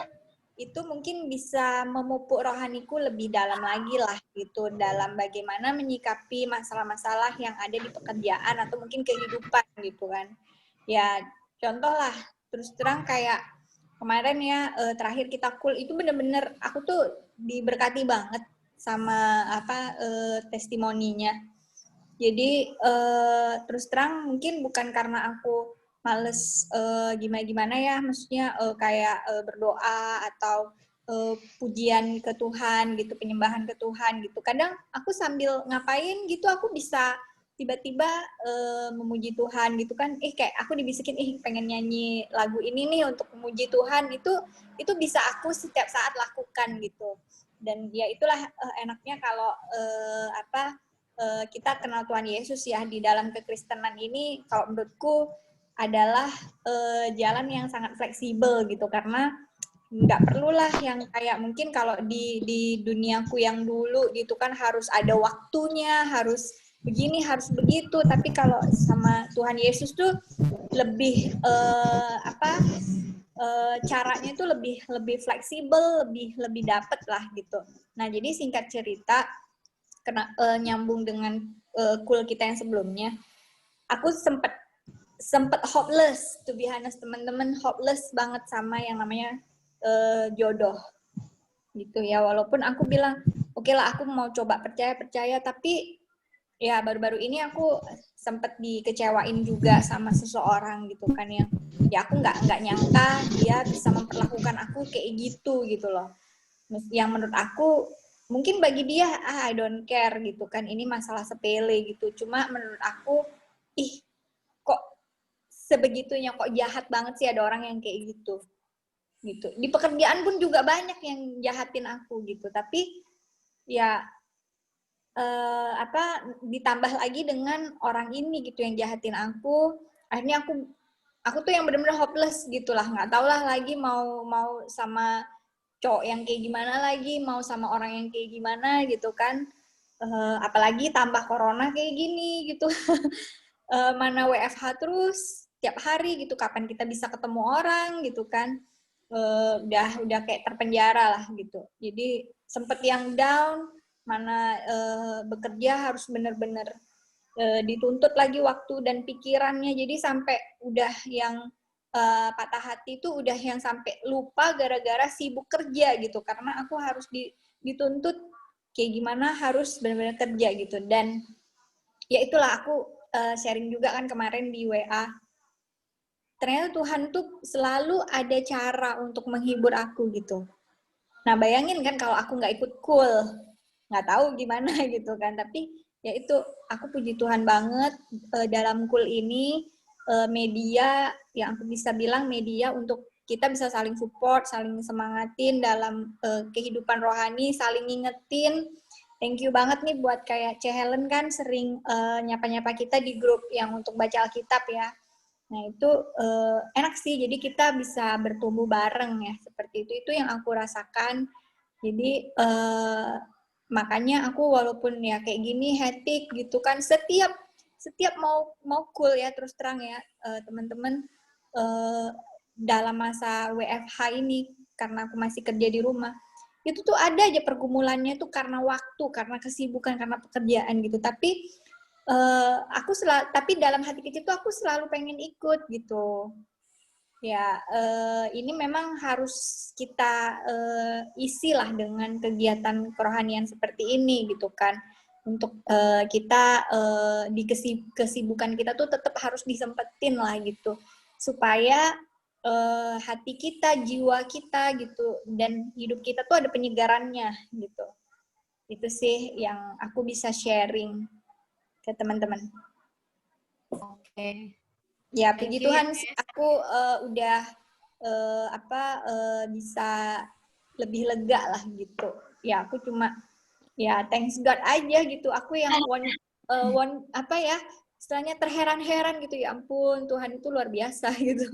itu mungkin bisa memupuk rohaniku lebih dalam lagi lah gitu dalam bagaimana menyikapi masalah-masalah yang ada di pekerjaan atau mungkin kehidupan gitu kan. Ya contoh lah terus terang kayak kemarin ya terakhir kita cool itu bener-bener aku tuh diberkati banget sama testimoninya. Jadi terus terang mungkin bukan karena aku males gimana-gimana ya, maksudnya kayak berdoa atau pujian ke Tuhan gitu, penyembahan ke Tuhan gitu. Kadang aku sambil ngapain gitu aku bisa tiba-tiba memuji Tuhan gitu kan. Kayak aku dibisikin pengen nyanyi lagu ini nih untuk memuji Tuhan, itu bisa aku setiap saat lakukan gitu. Dan ya itulah enaknya kalau kita kenal Tuhan Yesus ya di dalam kekristenan ini, kalau menurutku adalah jalan yang sangat fleksibel gitu, karena nggak perlulah yang kayak mungkin kalau di duniaku yang dulu gitu kan harus ada waktunya, harus begini, harus begitu. Tapi kalau sama Tuhan Yesus tuh lebih caranya itu lebih fleksibel, lebih dapet lah gitu. Nah, jadi singkat cerita, nyambung dengan cool kita yang sebelumnya, aku sempet hopeless, to be honest, teman-teman, hopeless banget sama yang namanya jodoh gitu ya. Walaupun aku bilang oke lah aku mau coba percaya, tapi ya baru-baru ini aku sempet dikecewain juga sama seseorang gitu kan, yang ya aku nggak nyangka dia bisa memperlakukan aku kayak gitu loh. Yang menurut aku mungkin bagi dia I don't care gitu kan, ini masalah sepele gitu. Cuma menurut aku kok sebegitunya, kok jahat banget sih ada orang yang kayak gitu. Di pekerjaan pun juga banyak yang jahatin aku gitu. Tapi ya ditambah lagi dengan orang ini gitu yang jahatin aku. Akhirnya aku tuh yang benar-benar hopeless gitulah, nggak tau lah lagi mau sama cowok yang kayak gimana lagi, mau sama orang yang kayak gimana gitu kan. Apalagi tambah corona kayak gini gitu. Mana WFH terus tiap hari gitu, kapan kita bisa ketemu orang gitu kan. Udah kayak terpenjara lah gitu. Jadi sempet yang down, mana bekerja harus bener-bener dituntut lagi waktu dan pikirannya. Jadi sampai udah yang patah hati itu udah yang sampai lupa gara-gara sibuk kerja gitu. Karena aku harus dituntut kayak gimana harus benar-benar kerja gitu. Dan ya itulah aku sharing juga kan kemarin di WA. Ternyata Tuhan tuh selalu ada cara untuk menghibur aku gitu. Nah bayangin kan kalau aku nggak ikut cool, nggak tahu gimana gitu kan. Tapi ya itu aku puji Tuhan banget dalam cool ini media yang aku bisa bilang media untuk kita bisa saling support, saling semangatin dalam kehidupan rohani, saling ngingetin. Thank you banget nih buat kayak Ce Helen kan sering nyapa-nyapa kita di grup yang untuk baca Alkitab ya. Nah itu enak sih, jadi kita bisa bertumbuh bareng ya, seperti itu yang aku rasakan. Jadi makanya aku walaupun ya kayak gini hectic gitu kan, setiap mau cool ya, terus terang ya teman-teman, dalam masa WFH ini karena aku masih kerja di rumah, itu tuh ada aja pergumulannya tuh karena waktu, karena kesibukan, karena pekerjaan gitu. Tapi tapi dalam hati kecil tuh aku selalu pengen ikut gitu ya. Ini memang harus kita isi lah dengan kegiatan kerohanian seperti ini gitu kan, untuk kita di kesibukan kita tuh tetap harus disempetin lah gitu, supaya hati kita, jiwa kita gitu, dan hidup kita tuh ada penyegarannya gitu. Itu sih yang aku bisa sharing ke teman-teman. Oke. Ya, puji Tuhan aku udah bisa lebih lega lah gitu. Ya, aku cuma ya thanks God aja gitu. Aku yang istilahnya terheran-heran gitu. Ya ampun, Tuhan itu luar biasa gitu.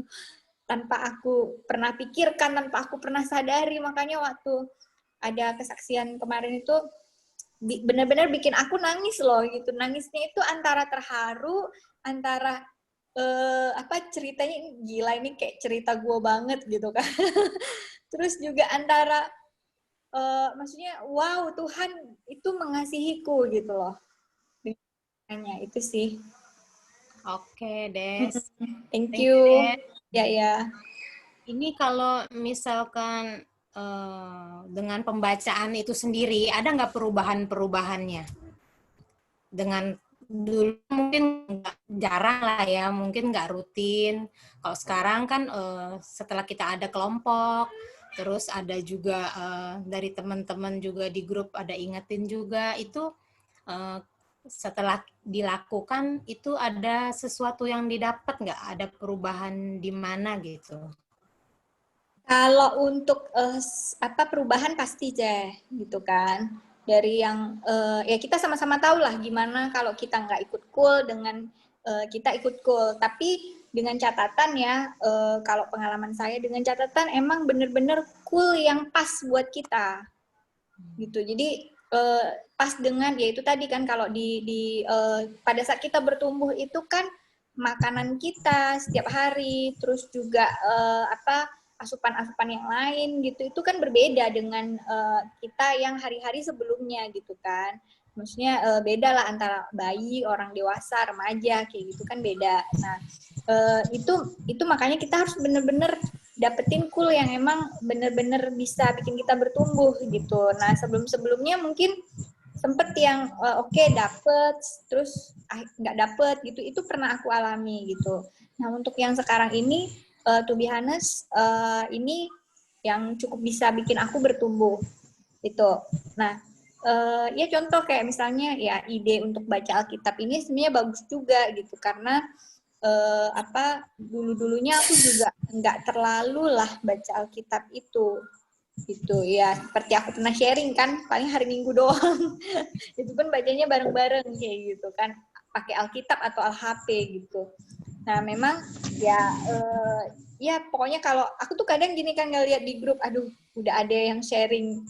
Tanpa aku pernah pikirkan, tanpa aku pernah sadari. Makanya waktu ada kesaksian kemarin itu benar-benar bikin aku nangis loh gitu. Nangisnya itu antara terharu, antara ceritanya gila, ini kayak cerita gue banget gitu kan. Terus juga antara maksudnya wow, Tuhan itu mengasihiku gitu loh. Hanya itu sih. Oke, Des. Thank you. Des. Ya. Ini kalau misalkan dengan pembacaan itu sendiri, ada nggak perubahan-perubahannya? Dengan dulu mungkin jarang lah ya, mungkin nggak rutin. Kalau sekarang kan setelah kita ada kelompok, terus ada juga dari teman-teman juga di grup ada ingetin juga, itu setelah dilakukan itu ada sesuatu yang didapat nggak? Ada perubahan di mana gitu? Kalau untuk perubahan pasti gitu kan. Dari yang ya kita sama-sama tahu lah gimana kalau kita nggak ikut cool dengan kita ikut cool. Tapi dengan catatan ya, kalau pengalaman saya dengan catatan emang bener-bener cool yang pas buat kita gitu. Jadi pas dengan ya itu tadi kan kalau pada saat kita bertumbuh itu kan makanan kita setiap hari, terus juga asupan-asupan yang lain gitu, itu kan berbeda dengan kita yang hari-hari sebelumnya gitu kan. Maksudnya beda lah antara bayi, orang dewasa, remaja, kayak gitu kan beda. Nah, itu makanya kita harus bener-bener dapetin cool yang emang bener-bener bisa bikin kita bertumbuh gitu. Nah, sebelum-sebelumnya mungkin sempet yang oke, dapet, terus nggak dapet gitu, itu pernah aku alami gitu. Nah, untuk yang sekarang ini, to be honest, ini yang cukup bisa bikin aku bertumbuh itu. Nah, ya contoh kayak misalnya ya ide untuk baca Alkitab ini sebenarnya bagus juga gitu, karena dulu-dulunya aku juga nggak terlalu lah baca Alkitab itu gitu ya, seperti aku pernah sharing kan, paling hari Minggu doang. Itu pun bacanya bareng-bareng kayak gitu kan, pakai Alkitab atau Al-HP gitu. Nah, memang ya ya pokoknya kalau aku tuh kadang gini kan, ngeliat di grup, aduh udah ada yang sharing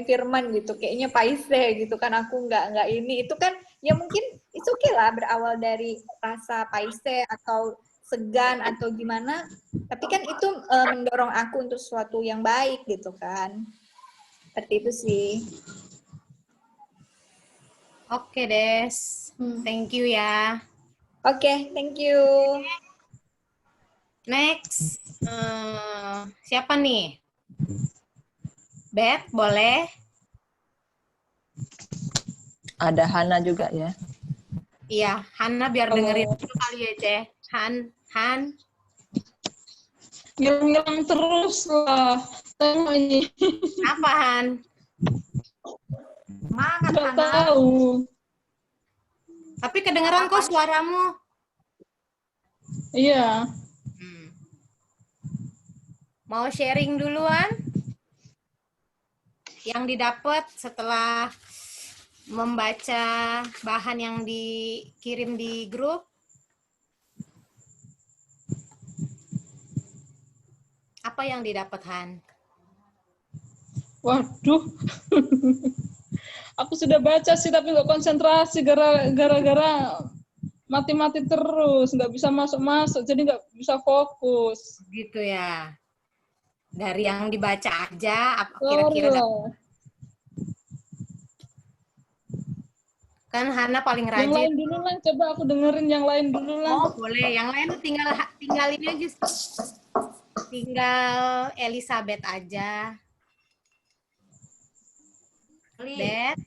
firman gitu, kayaknya paise gitu kan, aku nggak ini, itu kan ya mungkin itu oke lah berawal dari rasa paise atau segan atau gimana, tapi kan itu mendorong aku untuk sesuatu yang baik gitu kan, seperti itu sih. Oke, Des. Thank you ya. Oke, thank you. Next, siapa nih? Beth, boleh? Ada Hana juga ya. Iya, Hana biar dengerin dulu kali ya, Ceh. Han. Ngilang terus lah. Tengok ini. Apa, Han? Semangat, Nggak Hana. tahu. Tapi kedengeran kok suaramu. Iya. Mau sharing duluan? Yang didapat setelah membaca bahan yang dikirim di grup? Apa yang didapat, Han? Waduh. Aku sudah baca sih tapi nggak konsentrasi gara-gara mati-mati terus, nggak bisa masuk-masuk, jadi nggak bisa fokus. Gitu ya. Dari yang dibaca aja, Sorry kira-kira lah. kan Hana paling Yang rajin. lain dulu lah, coba aku dengerin yang lain dulu lah. Oh, boleh. Yang lain tinggal ini aja. Tinggal Elizabeth aja. Beth.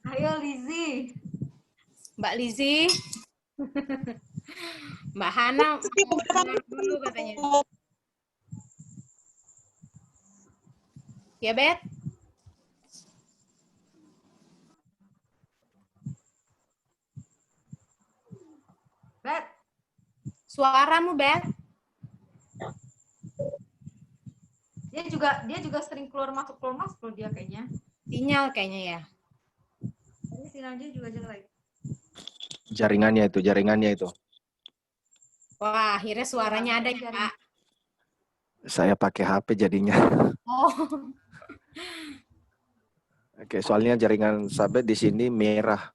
Ayo, Lizzie. Mbak Lizzie. Mbak Hana dulu katanya. Ya, Beth? Beth. Suaramu, Beth? Dia juga sering keluar masuk loh dia kayaknya. Sinyal kayaknya ya. Ini sinyalnya juga jelek. Jaringannya itu. Wah, akhirnya suaranya ada ya, Pak. Saya pakai HP jadinya. Oh. Oke, soalnya jaringan Sabet di sini merah.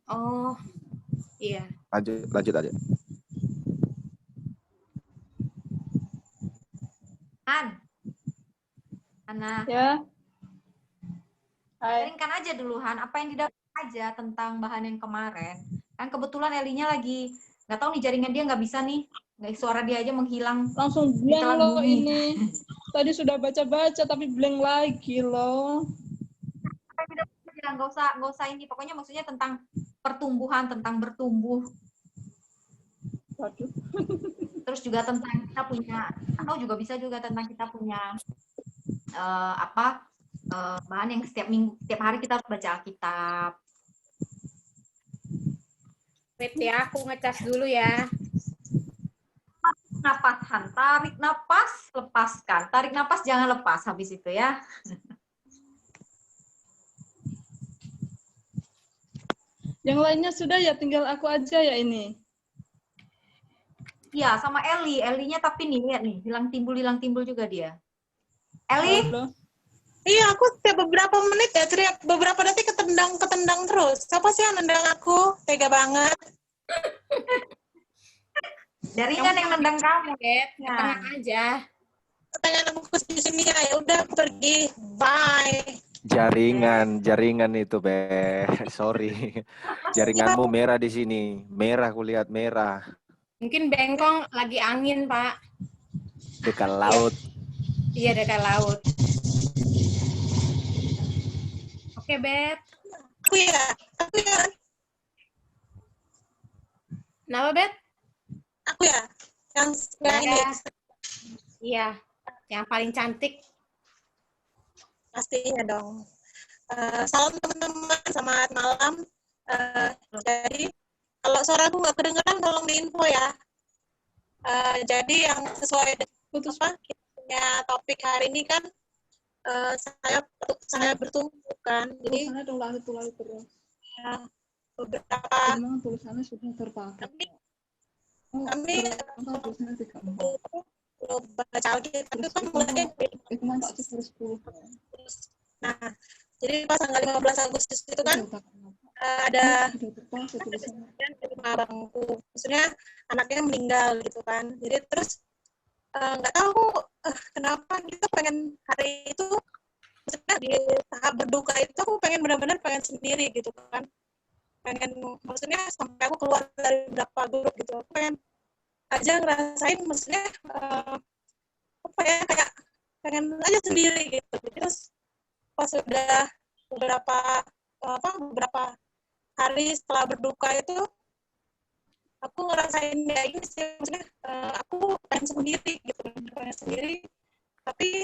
Oh. Iya. Lanjut aja. Hana. Ya. Hai. Sharingkan aja dulu, Han. Apa yang didapat aja tentang bahan yang kemarin. Kan kebetulan Elinya lagi nggak tahu nih, jaringan dia nggak bisa nih. Nggak, suara dia aja menghilang. Langsung blank Ditelan loh bumi. ini. Tadi sudah baca-baca tapi blank lagi loh. aja, nggak usah ini. Pokoknya maksudnya tentang pertumbuhan, tentang bertumbuh. Waduh. Terus juga tentang kita punya, atau juga bisa juga tentang kita punya bahan yang setiap hari kita harus baca Alkitab. Wait ya, aku ngecas dulu ya. Napas, tarik napas, lepaskan. Tarik napas, jangan lepas habis itu ya. Yang lainnya sudah ya, tinggal aku aja ya ini. Iya, sama Eli. Elinya tapi nih, lihat nih, hilang timbul juga dia. Eli? Halo. Iya, aku setiap beberapa menit ya, teriak beberapa detik ketendang terus. Siapa sih yang nendang aku? Tega banget. Jaringan yang nendang kamu. Bet, Ya. tengah aja. Pertanyaan aku di sini ya udah aku pergi. Bye. Jaringan itu, Be. Sorry. Jaringanmu merah di sini. Merah, kulihat merah. Mungkin bengkong lagi angin, Pak. Dekat laut. Iya, dekat laut. Oke, Bet. Aku ya. Kenapa, Bet? Aku ya. Yang ini Iya, yang paling cantik. pastinya dong. Salam teman-teman, selamat malam. Jadi kalau suara aku nggak kedengeran, tolong diinfo ya. Jadi yang sesuai Putus. apa kita punya topik hari ini kan saya bertumbuh kan. Jadi Tulisannya dong lalu terus. ya, beberapa Memang tulisannya sudah terpakai. kami Tulisannya 34. belum baca Alkitab itu kan mulainya Itu mah tak 10. nah jadi pas tanggal 15 Agustus itu kan ada Sudah terpakai tulisannya. abangku, maksudnya anaknya meninggal gitu kan. Jadi terus nggak tahu kenapa kita pengen hari itu, maksudnya di tahap berduka itu aku pengen benar-benar pengen sendiri gitu kan. Maksudnya sampai aku keluar dari beberapa grup gitu, aku pengen aja ngerasain, maksudnya apa ya, kayak pengen aja sendiri gitu. Terus pas udah beberapa hari setelah berduka itu aku ngerasain ya ini sih, maksudnya aku pengen sendiri gitu, pengen sendiri, tapi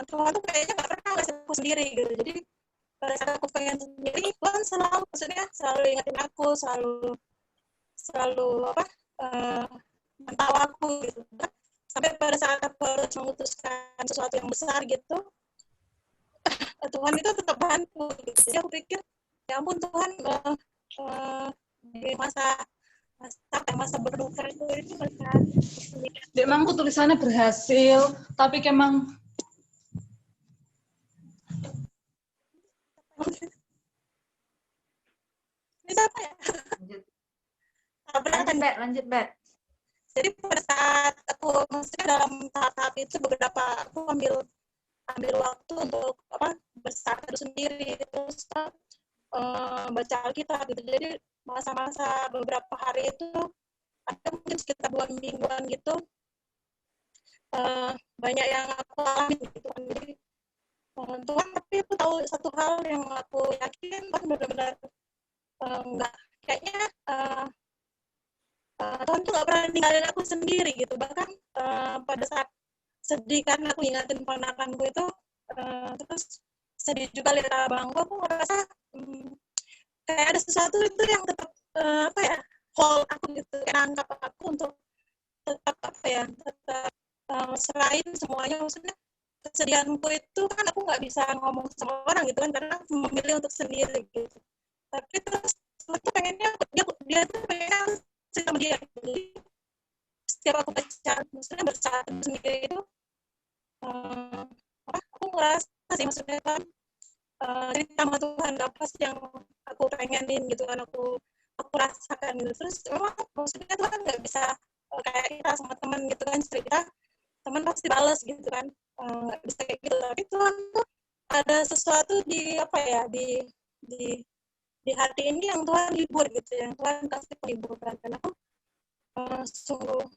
Tuhan tuh kayaknya nggak pernah ngasih aku sendiri gitu. Jadi pada saat aku pengen sendiri, Tuhan selalu, maksudnya selalu ingetin aku, selalu mentau aku gitu. Sampai pada saat aku harus memutuskan sesuatu yang besar gitu, Tuhan itu tetap bantu gitu. Jadi aku pikir ya ampun Tuhan, di masa berduka itu masa Emang tulisannya berhasil, tapi emang ini apa ya? Lanjut, Bet. Jadi pada saat aku, maksudnya dalam tahap-tahap itu beberapa aku ambil waktu untuk bersatu sendiri, terus baca Alkitab gitu. Jadi masa-masa beberapa hari itu ada mungkin sekitar 2 mingguan gitu, banyak yang aku alami gitu kan. Jadi Tuhan, tapi aku tahu satu hal yang aku yakin, Tuhan benar-benar nggak, kayaknya Tuhan tuh nggak pernah ninggalin aku sendiri gitu. Bahkan pada saat sedih kan aku ingatin ponakanku itu, terus sedih juga lihat abangku, aku ngerasa kayak ada sesuatu itu yang tetap hold aku gitu, kayak nangkap aku untuk tetap selain semuanya. Maksudnya kesedihanku itu kan aku nggak bisa ngomong sama orang gitu kan, karena aku memilih untuk sendiri gitu. Tapi terus aku pengennya dia tuh pengennya sama dia. Jadi setiap aku maksudnya bersatu sendiri itu, aku ngerasa sih, maksudnya kan cerita sama Tuhan apa sih yang aku pengenin gitu kan, aku rasakan gitu. Terus memang maksudnya Tuhan nggak bisa kayak kita sama teman gitu kan, cerita teman pasti balas gitu kan, nggak bisa kayak gitu. Tapi Tuhan tuh ada sesuatu di di hati ini yang Tuhan hibur gitu, yang Tuhan kasih penghiburan. Dan aku sungguh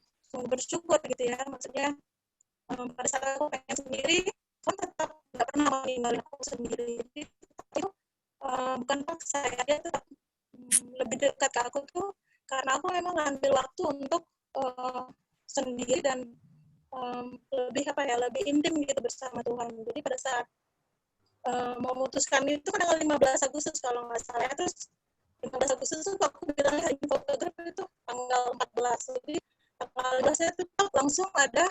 bersyukur gitu ya, maksudnya pada saat aku pengen sendiri, Tuhan tetap nggak pernah meninggalin aku sendiri. Jadi itu saya dia tetap lebih dekat ke aku tuh karena aku memang ngambil waktu untuk sendiri dan lebih lebih intim gitu bersama Tuhan. Jadi pada saat memutuskan itu kan tanggal 15 Agustus kalau nggak salah. Terus 15 Agustus itu aku bilang hari fotografer itu tanggal 14. Jadi tanggal 12 itu langsung ada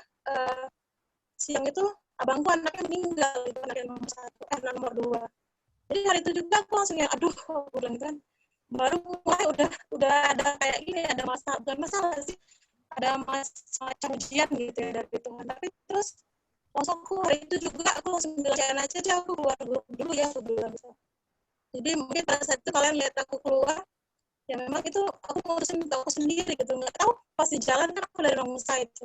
siang itu abangku anaknya meninggal, itu anaknya nomor 1, nomor 2. Jadi hari itu juga aku langsung yang aduh, aku bilang gitu kan. Baru mulai udah ada kayak gini, ada masalah, bukan masalah sih, ada semacam ujian gitu ya dari Tuhan. Tapi terus langsung aku hari itu juga aku langsung bilang jangan aja aku keluar dulu ya, aku bilang gitu. Jadi mungkin pada saat itu kalian lihat aku keluar, ya memang itu aku ngurusin aku sendiri gitu, nggak tahu pas di jalan kan aku dari Nongsa itu.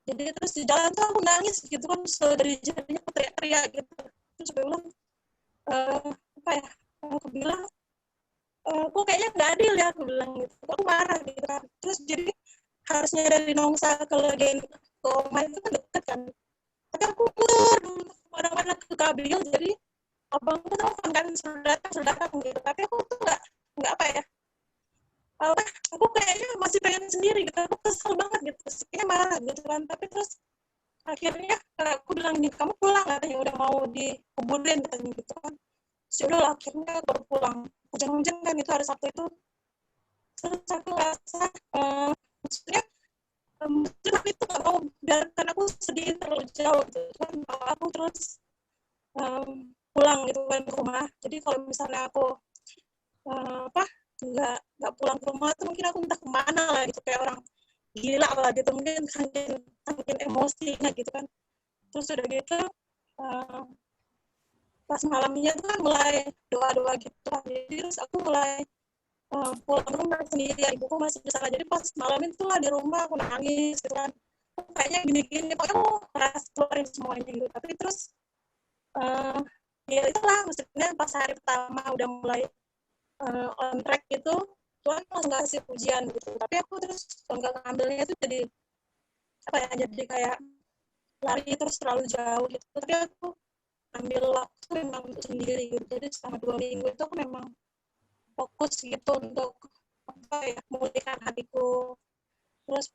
Jadi terus di jalan tuh aku nangis gitu kan, dari jadinya aku teriak-teriak gitu. Terus aku bilang aku bilang kok kayaknya nggak adil ya, aku bilang gitu, aku marah gitu kan. Terus jadi harusnya dari Nongsa ke Legen ke Oma itu kan deket kan, tapi aku kemana-mana ke Kabil, jadi abangku tuh kan sudah datang gitu, tapi aku tuh nggak aku kayaknya masih pengen sendiri gitu, aku kesel banget gitu, kayaknya marah gitu kan. Tapi terus akhirnya aku bilang nih, kamu pulang katanya, udah mau dikuburin katanya gitu kan. Sudah akhirnya baru pulang, hujan-hujan kan itu hari Sabtu itu. Terus aku rasa maksudnya itu nggak mau biarkan aku sedih terlalu jauh gitu kan, kalau aku terus pulang gitu kan ke rumah. Jadi kalau misalnya aku nggak pulang ke rumah tuh mungkin aku entah kemana lah gitu, kayak orang gila lah gitu, mungkin saking emosinya gitu kan. Terus udah gitu pas malamnya tuh kan mulai doa-doa gitu, jadi terus aku mulai pulang ke rumah sendiri, ibuku masih di sana. Jadi pas malam itu lah di rumah aku nangis gitu kan, kayaknya gini-gini, pokoknya aku harus keluarin semuanya gitu. Tapi terus ya itulah, maksudnya pas hari pertama udah mulai on track gitu, Tuhan langsung kasih ujian gitu. Tapi aku terus nggak ngambilnya itu jadi jadi kayak lari terus terlalu jauh gitu. Tapi aku ambil waktu memang untuk sendiri gitu. Jadi selama 2 minggu itu aku memang fokus gitu untuk memulihkan hatiku, terus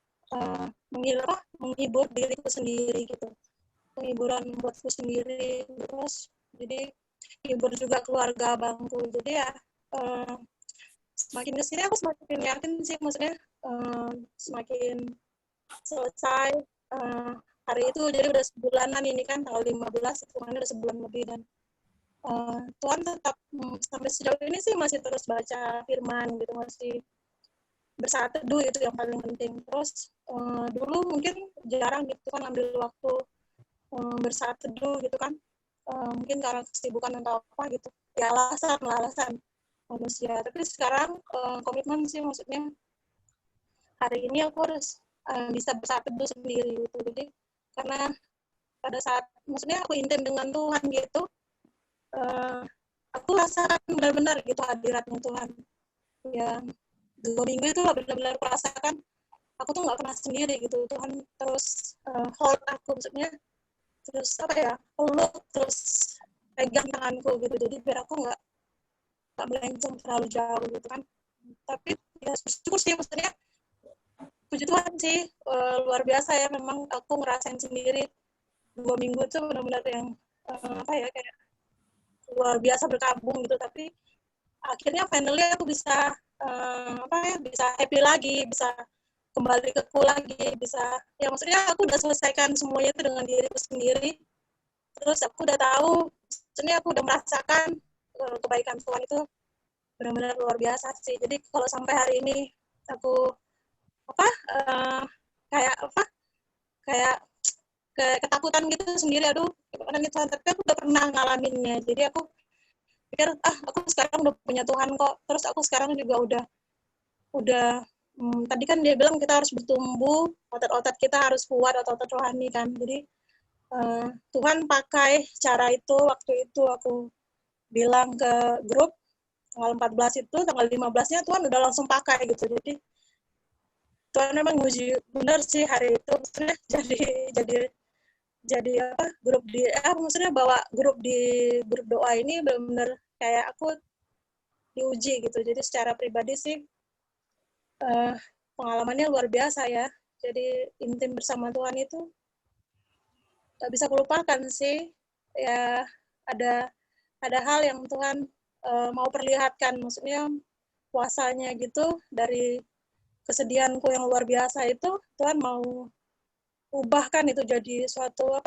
menghibur diriku sendiri gitu, penghiburan buatku sendiri. Terus jadi hibur juga keluarga abangku. Jadi ya semakin kesini aku semakin yakin sih, maksudnya semakin selesai hari itu. Jadi udah sebulanan ini kan, tanggal 15 kemarin udah sebulan lebih, dan Tuhan tetap sampai sejauh ini sih masih terus baca firman gitu, masih bersaat teduh, itu yang paling penting. Terus dulu mungkin jarang gitu kan ambil waktu bersaat teduh gitu kan, mungkin karena kesibukan atau apa gitu ya, alasan manusia. Tapi sekarang komitmen sih, maksudnya hari ini aku harus bisa bersaat teduh sendiri gitu. Jadi karena pada saat maksudnya aku intim dengan Tuhan gitu, aku rasakan benar-benar gitu hadiratnya Tuhan. Ya 2 minggu itu benar-benar merasakan aku tuh nggak pernah sendiri gitu. Tuhan terus hold aku, maksudnya terus peluk, terus pegang tanganku gitu. Jadi biar aku nggak melenceng terlalu jauh gitu kan. Tapi ya bersyukur sih, maksudnya puji Tuhan sih, luar biasa ya. Memang aku ngerasain sendiri 2 minggu itu benar-benar yang kayak luar biasa berkabung gitu. Tapi akhirnya finally aku bisa bisa happy lagi, bisa kembali ke ku lagi, bisa ya maksudnya aku udah selesaikan semuanya itu dengan diriku sendiri. Terus aku udah tahu, maksudnya aku udah merasakan kebaikan Tuhan itu benar-benar luar biasa sih. Jadi kalau sampai hari ini aku kayak ketakutan gitu sendiri, aduh gimana nih Tuhan, tapi aku udah pernah ngalaminnya. Jadi aku pikir aku sekarang udah punya Tuhan kok. Terus aku sekarang juga udah tadi kan dia bilang kita harus bertumbuh, otot-otot kita harus kuat, otot-otot rohani kan. Jadi Tuhan pakai cara itu. Waktu itu aku bilang ke grup tanggal 14 itu, tanggal 15-nya Tuhan udah langsung pakai gitu. Jadi Tuhan memang nguji benar sih hari itu, maksudnya jadi maksudnya bawa grup doa ini benar-benar kayak aku diuji gitu. Jadi secara pribadi sih pengalamannya luar biasa ya. Jadi intim bersama Tuhan itu tak bisa kulupakan sih. Ya ada hal yang Tuhan mau perlihatkan, maksudnya puasanya gitu, dari kesedihanku yang luar biasa itu Tuhan mau ubahkan itu jadi suatu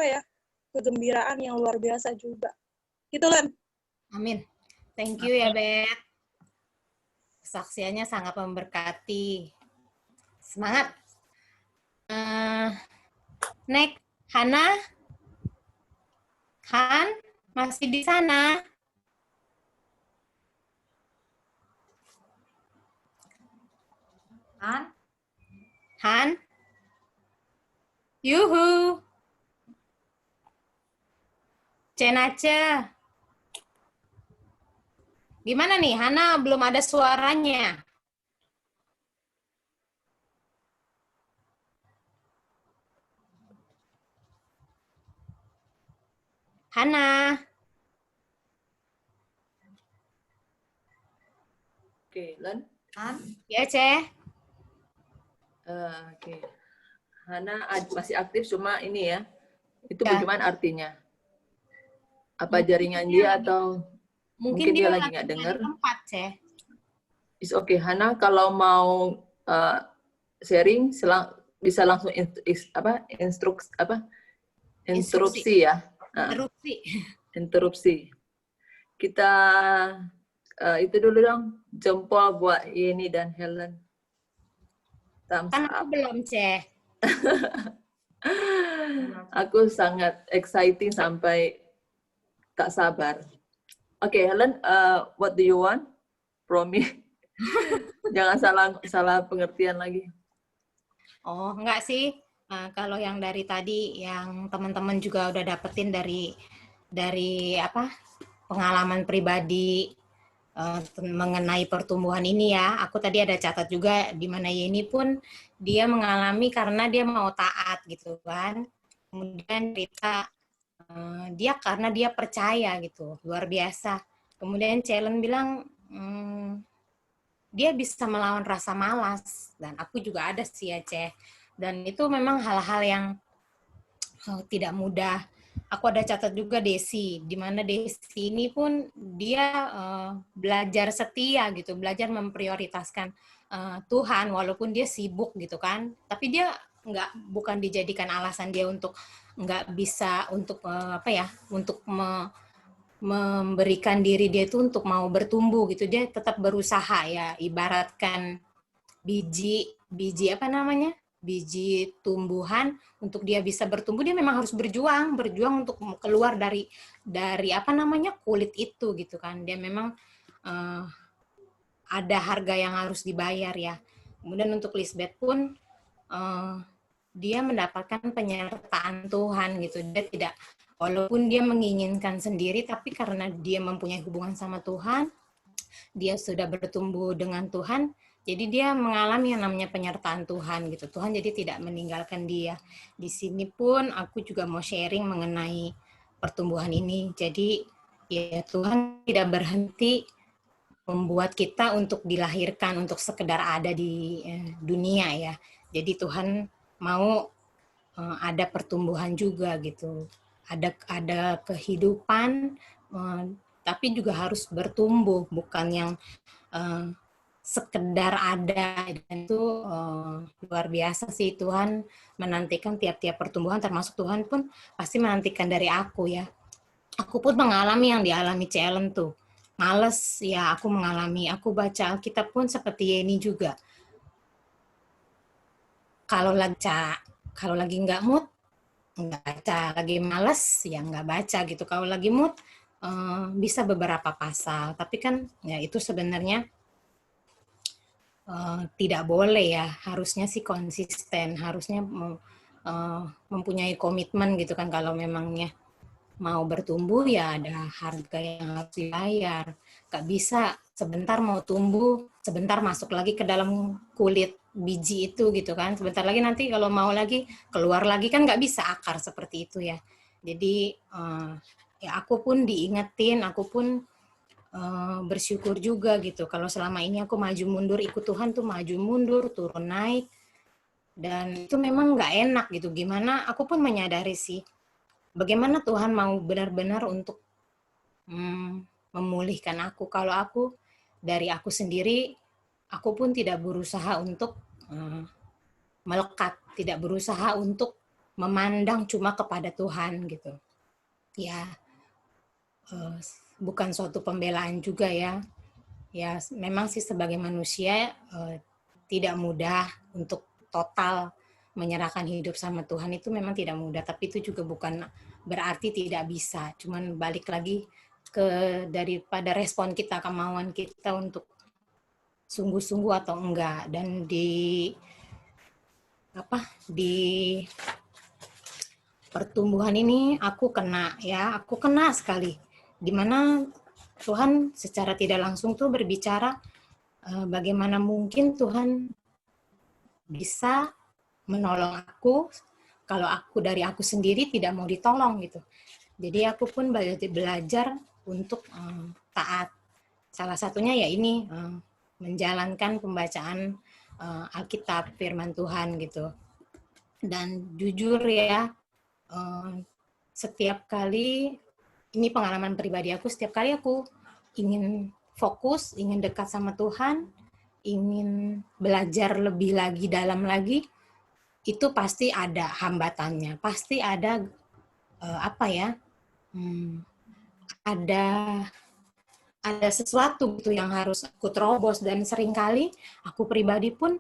kegembiraan yang luar biasa juga. Gitu Len. Amin. Thank you ya, Bet. Kesaksiannya sangat memberkati. Semangat. Next, Hana. Han, masih di sana? Han? Yuhu. Cenace. Gimana nih, Hana belum ada suaranya. Hana. Oke, Len. Ya, Ceh. Oke. Hana masih aktif, cuma ini ya. Itu Ya. bagaimana artinya? Apa jaringan dia atau mungkin dia lagi nggak dengar? Tempat, Ceh. It's okay. Hana kalau mau sharing bisa langsung interupsi ya. Interupsi. Kita itu dulu dong, jempol buat Yeni dan Helen. Kan aku belum, Ceh. Aku sangat exciting sampai tak sabar. Oke, Helen, what do you want from me? Jangan salah pengertian lagi. Oh, enggak sih. Kalau yang dari tadi, yang teman-teman juga udah dapetin dari pengalaman pribadi mengenai pertumbuhan ini ya. Aku tadi ada catat juga di mana Yeni pun dia mengalami karena dia mau taat gitu kan. Kemudian cerita dia karena dia percaya gitu, luar biasa. Kemudian Celen bilang dia bisa melawan rasa malas, dan aku juga ada sih ya, Ceh. Dan itu memang hal-hal yang tidak mudah. Aku ada catat juga Desi, di mana Desi ini pun dia belajar setia gitu, belajar memprioritaskan Tuhan walaupun dia sibuk gitu kan. Tapi dia bukan dijadikan alasan dia untuk nggak bisa untuk untuk memberikan diri dia itu untuk mau bertumbuh gitu. Dia tetap berusaha ya, ibaratkan biji tumbuhan. Untuk dia bisa bertumbuh dia memang harus berjuang untuk keluar dari kulit itu gitu kan. Dia memang ada harga yang harus dibayar ya. Kemudian untuk Lisbeth pun dia mendapatkan penyertaan Tuhan gitu. Dia tidak, walaupun dia menginginkan sendiri, tapi karena dia mempunyai hubungan sama Tuhan, dia sudah bertumbuh dengan Tuhan, jadi dia mengalami yang namanya penyertaan Tuhan gitu. Tuhan jadi tidak meninggalkan dia. Di sini pun aku juga mau sharing mengenai pertumbuhan ini. Jadi ya Tuhan tidak berhenti membuat kita untuk dilahirkan, untuk sekedar ada di dunia ya. Jadi Tuhan mau ada pertumbuhan juga gitu. Ada kehidupan, tapi juga harus bertumbuh, bukan yang sekedar ada. Dan itu luar biasa sih, Tuhan menantikan tiap-tiap pertumbuhan, termasuk Tuhan pun pasti menantikan dari aku ya. Aku pun mengalami yang dialami Celen tuh. Males ya, aku mengalami. Aku baca Alkitab pun seperti Yeni juga. Kalau lagi nggak mood, nggak baca. Lagi males, ya nggak baca gitu. Kalau lagi mood, bisa beberapa pasal. Tapi kan ya itu sebenarnya tidak boleh ya, harusnya sih konsisten, harusnya mempunyai komitmen gitu kan. Kalau memangnya mau bertumbuh ya ada harga yang harus dibayar. Gak bisa sebentar mau tumbuh, sebentar masuk lagi ke dalam kulit biji itu gitu kan. Sebentar lagi nanti kalau mau lagi keluar lagi kan gak bisa akar seperti itu ya. Jadi ya aku pun diingetin, aku pun bersyukur juga gitu. Kalau selama ini aku maju mundur ikut Tuhan tuh maju mundur, turun naik, dan itu memang nggak enak gitu. Gimana aku pun menyadari sih, bagaimana Tuhan mau benar-benar untuk memulihkan aku. Kalau aku dari aku sendiri, aku pun tidak berusaha untuk melekat, tidak berusaha untuk memandang cuma kepada Tuhan gitu. Ya, bukan suatu pembelaan juga ya. Ya, memang sih sebagai manusia tidak mudah untuk total menyerahkan hidup sama Tuhan, itu memang tidak mudah, tapi itu juga bukan berarti tidak bisa. Cuman balik lagi ke daripada respon kita, kemauan kita untuk sungguh-sungguh atau enggak. Dan di pertumbuhan ini aku kena sekali, dimana Tuhan secara tidak langsung tuh berbicara bagaimana mungkin Tuhan bisa menolong aku kalau aku dari aku sendiri tidak mau ditolong gitu. Jadi aku pun belajar untuk taat. Salah satunya ya ini menjalankan pembacaan Alkitab, firman Tuhan gitu. Dan jujur ya, setiap kali, ini pengalaman pribadi aku, setiap kali aku ingin fokus, ingin dekat sama Tuhan, ingin belajar lebih lagi, dalam lagi, itu pasti ada hambatannya, pasti ada ada sesuatu gitu yang harus aku terobos. Dan seringkali aku pribadi pun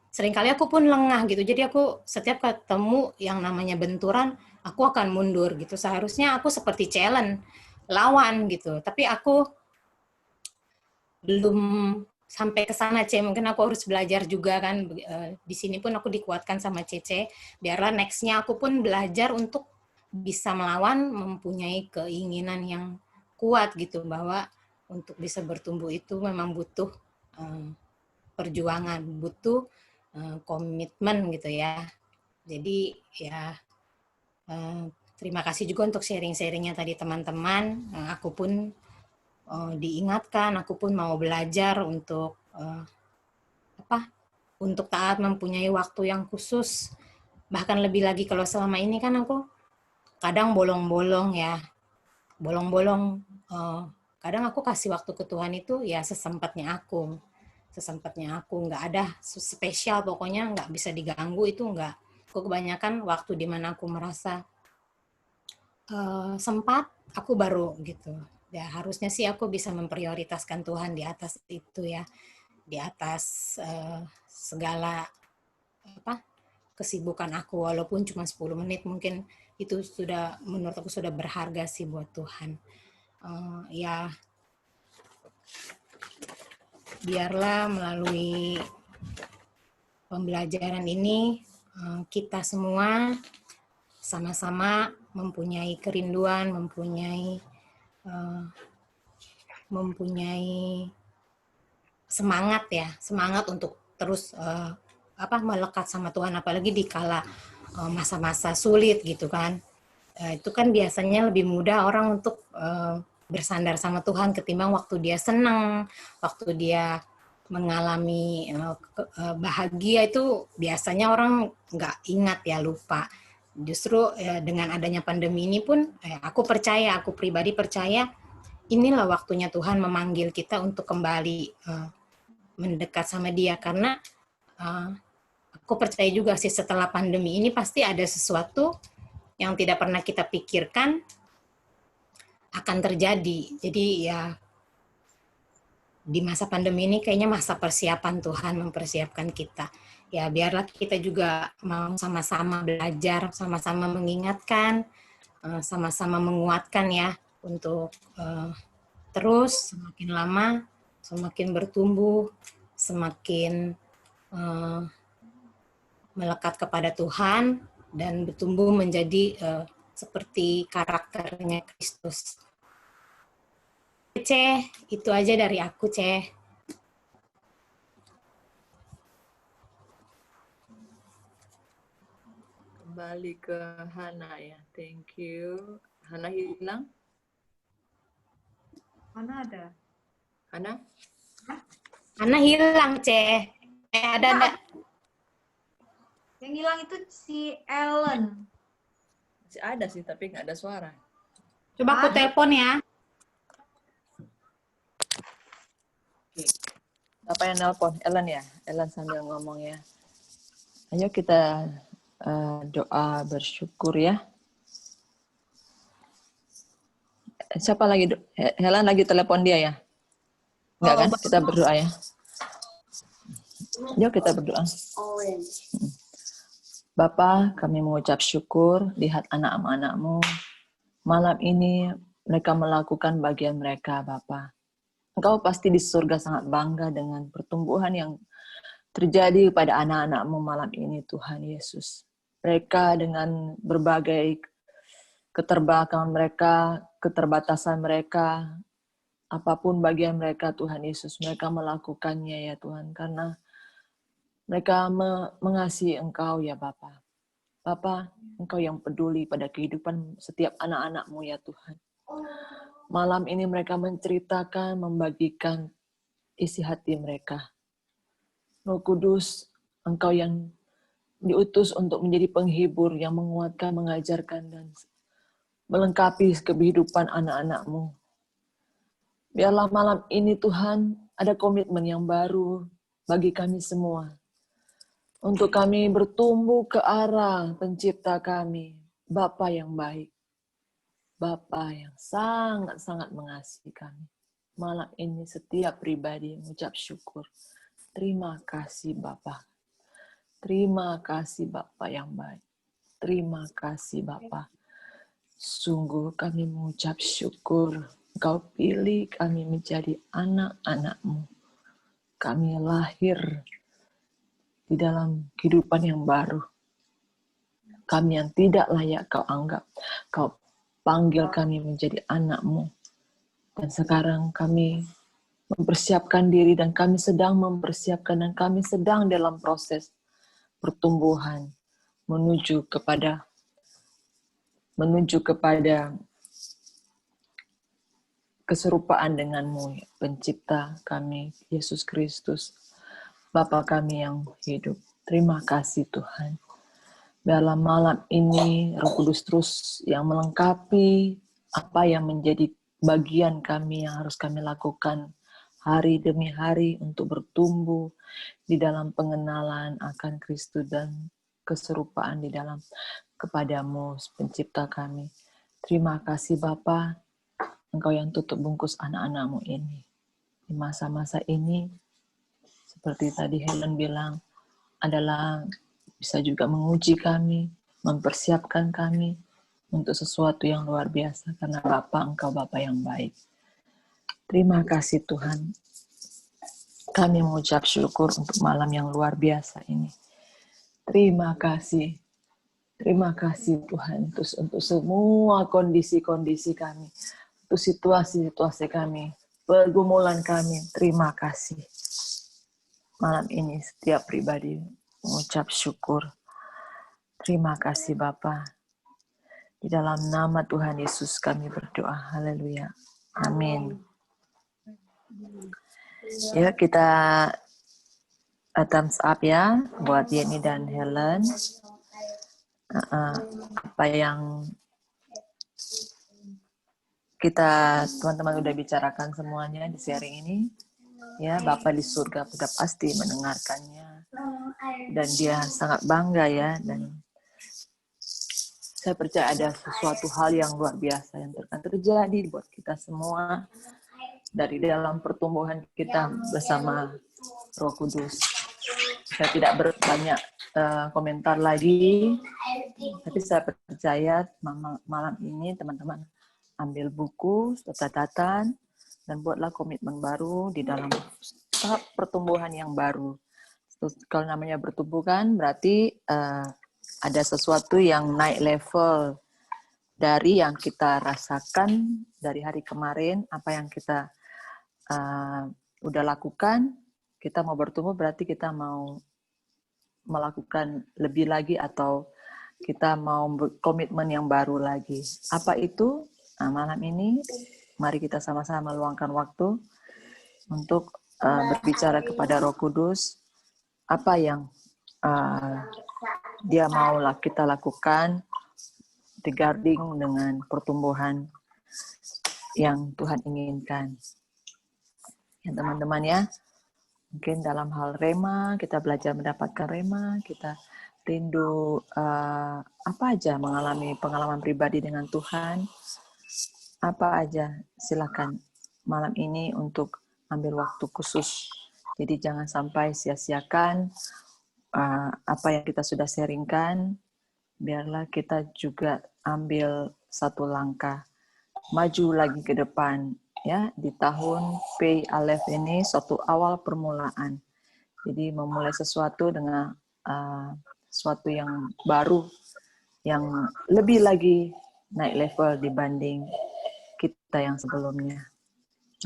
seringkali aku pun lengah gitu. Jadi aku setiap ketemu yang namanya benturan, aku akan mundur gitu. Seharusnya aku seperti challenge, lawan gitu. Tapi aku belum sampai ke sana, Ce. Mungkin aku harus belajar juga kan. Di sini pun aku dikuatkan sama Cece. Biarlah next-nya aku pun belajar untuk bisa melawan, mempunyai keinginan yang kuat gitu, bahwa untuk bisa bertumbuh itu memang butuh perjuangan, butuh komitmen gitu ya. Jadi ya terima kasih juga untuk sharing-sharingnya tadi teman-teman. Aku pun diingatkan, aku pun mau belajar untuk untuk taat, mempunyai waktu yang khusus. Bahkan lebih lagi kalau selama ini kan aku kadang bolong-bolong ya, kadang aku kasih waktu ke Tuhan itu ya sesempatnya aku, nggak ada spesial, pokoknya nggak bisa diganggu, itu nggak. Aku kebanyakan waktu di mana aku merasa sempat, aku baru gitu. Ya harusnya sih aku bisa memprioritaskan Tuhan di atas itu ya, di atas segala kesibukan aku, walaupun cuma 10 menit mungkin itu sudah, menurut aku sudah berharga sih buat Tuhan. Ya biarlah melalui pembelajaran ini kita semua sama-sama mempunyai kerinduan, mempunyai semangat untuk terus melekat sama Tuhan, apalagi di kala masa-masa sulit gitu kan. Itu kan biasanya lebih mudah orang untuk bersandar sama Tuhan ketimbang waktu dia senang, waktu dia mengalami bahagia, itu biasanya orang nggak ingat ya, lupa. Justru dengan adanya pandemi ini pun aku pribadi percaya inilah waktunya Tuhan memanggil kita untuk kembali mendekat sama Dia, karena aku percaya juga sih setelah pandemi ini pasti ada sesuatu yang tidak pernah kita pikirkan akan terjadi. Jadi ya di masa pandemi ini kayaknya masa persiapan Tuhan mempersiapkan kita. Ya biarlah kita juga mau sama-sama belajar, sama-sama mengingatkan, sama-sama menguatkan ya, untuk terus semakin lama semakin bertumbuh, semakin melekat kepada Tuhan dan bertumbuh menjadi seperti karakternya Kristus. Ceh, itu aja dari aku, Ceh. Kembali ke Hana ya. Thank you Hana hilang? Mana ada? Hana? Hana hilang, Ceh. Ada. Yang hilang itu si Ellen. Masih ada sih, tapi nggak ada suara. Coba aku telepon ya. Oke. Apa yang nelpon? Ellen ya? Ellen sambil ngomong ya. Ayo kita doa bersyukur ya. Siapa lagi? Helen lagi telepon dia ya? Enggak kan? Kita berdoa ya. Yuk kita berdoa. Bapa, kami mengucap syukur lihat anak-anakmu. Malam ini mereka melakukan bagian mereka, Bapa. Engkau pasti di surga sangat bangga dengan pertumbuhan yang terjadi pada anak-anakmu malam ini, Tuhan Yesus. Mereka dengan berbagai keterbelakangan mereka, keterbatasan mereka, apapun bagian mereka, Tuhan Yesus, mereka melakukannya ya Tuhan, karena mereka mengasihi Engkau ya Bapa. Bapa, Engkau yang peduli pada kehidupan setiap anak-anak-Mu ya Tuhan. Malam ini mereka menceritakan, membagikan isi hati mereka. Roh Kudus, Engkau yang diutus untuk menjadi penghibur, yang menguatkan, mengajarkan, dan melengkapi kehidupan anak-anak-Mu. Biarlah malam ini Tuhan ada komitmen yang baru bagi kami semua. Untuk kami bertumbuh ke arah pencipta kami, Bapa yang baik. Bapa yang sangat-sangat mengasihi kami. Malam ini setiap pribadi mengucap syukur. Terima kasih Bapa. Terima kasih Bapa yang baik. Terima kasih Bapa. Sungguh kami mengucap syukur. Engkau pilih kami menjadi anak-anak-Mu. Kami lahir di dalam kehidupan yang baru. Kami yang tidak layak Kau anggap. Kau panggil kami menjadi anak-Mu. Dan sekarang kami mempersiapkan diri dan kami sedang mempersiapkan dan kami sedang dalam proses pertumbuhan menuju kepada keserupaan dengan-Mu, pencipta kami, Yesus Kristus, Bapa kami yang hidup. Terima kasih Tuhan. Dalam malam ini, Roh Kudus terus yang melengkapi apa yang menjadi bagian kami yang harus kami lakukan hari demi hari untuk bertumbuh di dalam pengenalan akan Kristus dan keserupaan di dalam kepadamu, pencipta kami. Terima kasih Bapa, Engkau yang tutup bungkus anak-anak-Mu ini. Di masa-masa ini, seperti tadi Helen bilang, adalah bisa juga menguji kami, mempersiapkan kami untuk sesuatu yang luar biasa, karena Bapa, Engkau Bapa yang baik. Terima kasih Tuhan. Kami mengucap syukur untuk malam yang luar biasa ini. Terima kasih. Terima kasih Tuhan untuk semua kondisi-kondisi kami, untuk situasi-situasi kami, pergumulan kami. Terima kasih. Malam ini setiap pribadi mengucap syukur. Terima kasih Bapa. Di dalam nama Tuhan Yesus kami berdoa. Haleluya. Amin. Ya, kita thumbs up ya buat Yeni dan Helen. Apa yang kita teman-teman udah bicarakan semuanya di sharing ini, ya Bapa di surga sudah pasti mendengarkannya dan dia sangat bangga ya, dan saya percaya ada sesuatu hal yang luar biasa yang akan terjadi buat kita semua dari dalam pertumbuhan kita bersama Roh Kudus. Saya tidak berbanyak komentar lagi, tapi saya percaya malam ini teman-teman ambil buku, catatan, dan buatlah komitmen baru di dalam tahap pertumbuhan yang baru. Terus, kalau namanya bertumbuh kan berarti ada sesuatu yang naik level dari yang kita rasakan dari hari kemarin, apa yang kita udah lakukan, kita mau bertumbuh berarti kita mau melakukan lebih lagi atau kita mau komitmen yang baru lagi. Apa itu? Nah, malam ini mari kita sama-sama luangkan waktu untuk berbicara kepada Roh Kudus apa yang Dia mau kita lakukan regarding dengan pertumbuhan yang Tuhan inginkan. Ya, teman-teman ya, mungkin dalam hal rema, kita belajar mendapatkan rema, kita rindu apa aja mengalami pengalaman pribadi dengan Tuhan, apa aja, silakan malam ini untuk ambil waktu khusus. Jadi jangan sampai sia-siakan apa yang kita sudah sharingkan, biarlah kita juga ambil satu langkah maju lagi ke depan ya di tahun Pei Aleph ini, suatu awal permulaan. Jadi memulai sesuatu dengan sesuatu yang baru, yang lebih lagi naik level dibanding kita yang sebelumnya.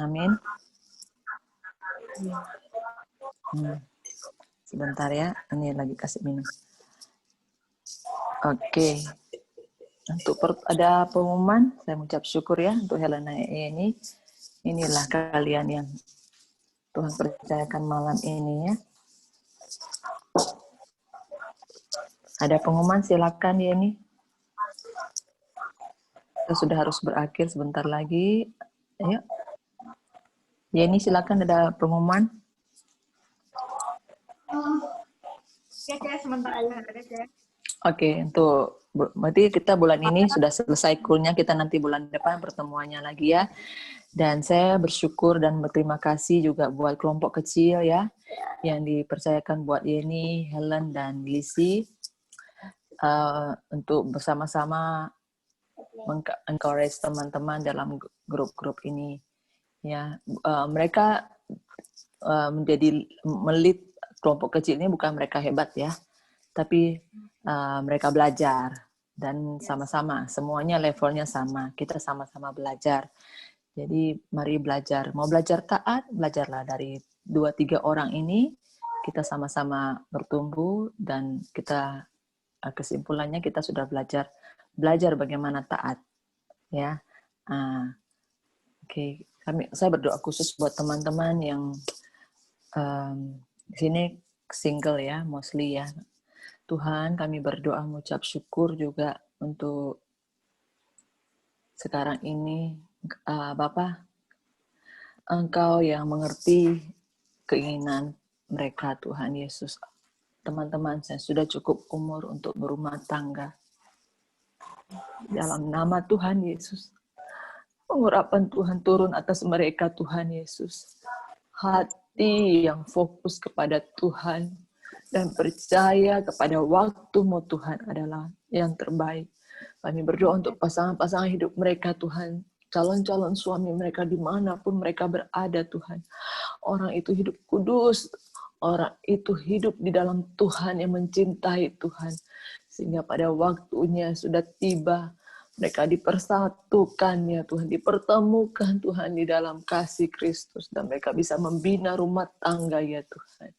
Amin. Sebentar ya, ini lagi kasih minum. Oke. Untuk ada pengumuman, saya mengucap syukur ya untuk Helena ini. Inilah kalian yang Tuhan percayakan malam ini ya. Ada pengumuman, silakan Yeni. Kita sudah harus berakhir sebentar lagi. Ayo. Yeni, silakan, ada pengumuman. Oke, sebentar aja. Oke, untuk berarti kita bulan ini sudah selesai kulnya, kita nanti bulan depan pertemuannya lagi ya. Dan saya bersyukur dan berterima kasih juga buat kelompok kecil ya, yang dipercayakan buat Yeni, Helen, dan Lisi untuk bersama-sama encourage teman-teman dalam grup-grup ini. Ya, mereka menjadi melit kelompok kecil ini bukan mereka hebat ya, tapi mereka belajar dan sama-sama, semuanya levelnya sama, kita sama-sama belajar. Jadi mari belajar, mau belajar taat, belajarlah dari 2-3 orang ini, kita sama-sama bertumbuh dan kita kesimpulannya kita sudah belajar bagaimana taat ya. Oke. Saya berdoa khusus buat teman-teman yang di sini single ya, mostly ya. Tuhan, kami berdoa mengucap syukur juga untuk sekarang ini, Bapa, Engkau yang mengerti keinginan mereka, Tuhan Yesus. Teman-teman saya sudah cukup umur untuk berumah tangga. Dalam nama Tuhan Yesus, pengurapan Tuhan turun atas mereka, Tuhan Yesus. Hati yang fokus kepada Tuhan dan percaya kepada waktu-Mu Tuhan adalah yang terbaik. Kami berdoa untuk pasangan-pasangan hidup mereka, Tuhan. Calon-calon suami mereka dimanapun mereka berada, Tuhan. Orang itu hidup kudus. Orang itu hidup di dalam Tuhan yang mencintai Tuhan. Sehingga pada waktunya sudah tiba, mereka dipersatukan ya Tuhan, dipertemukan Tuhan di dalam kasih Kristus. Dan mereka bisa membina rumah tangga ya Tuhan.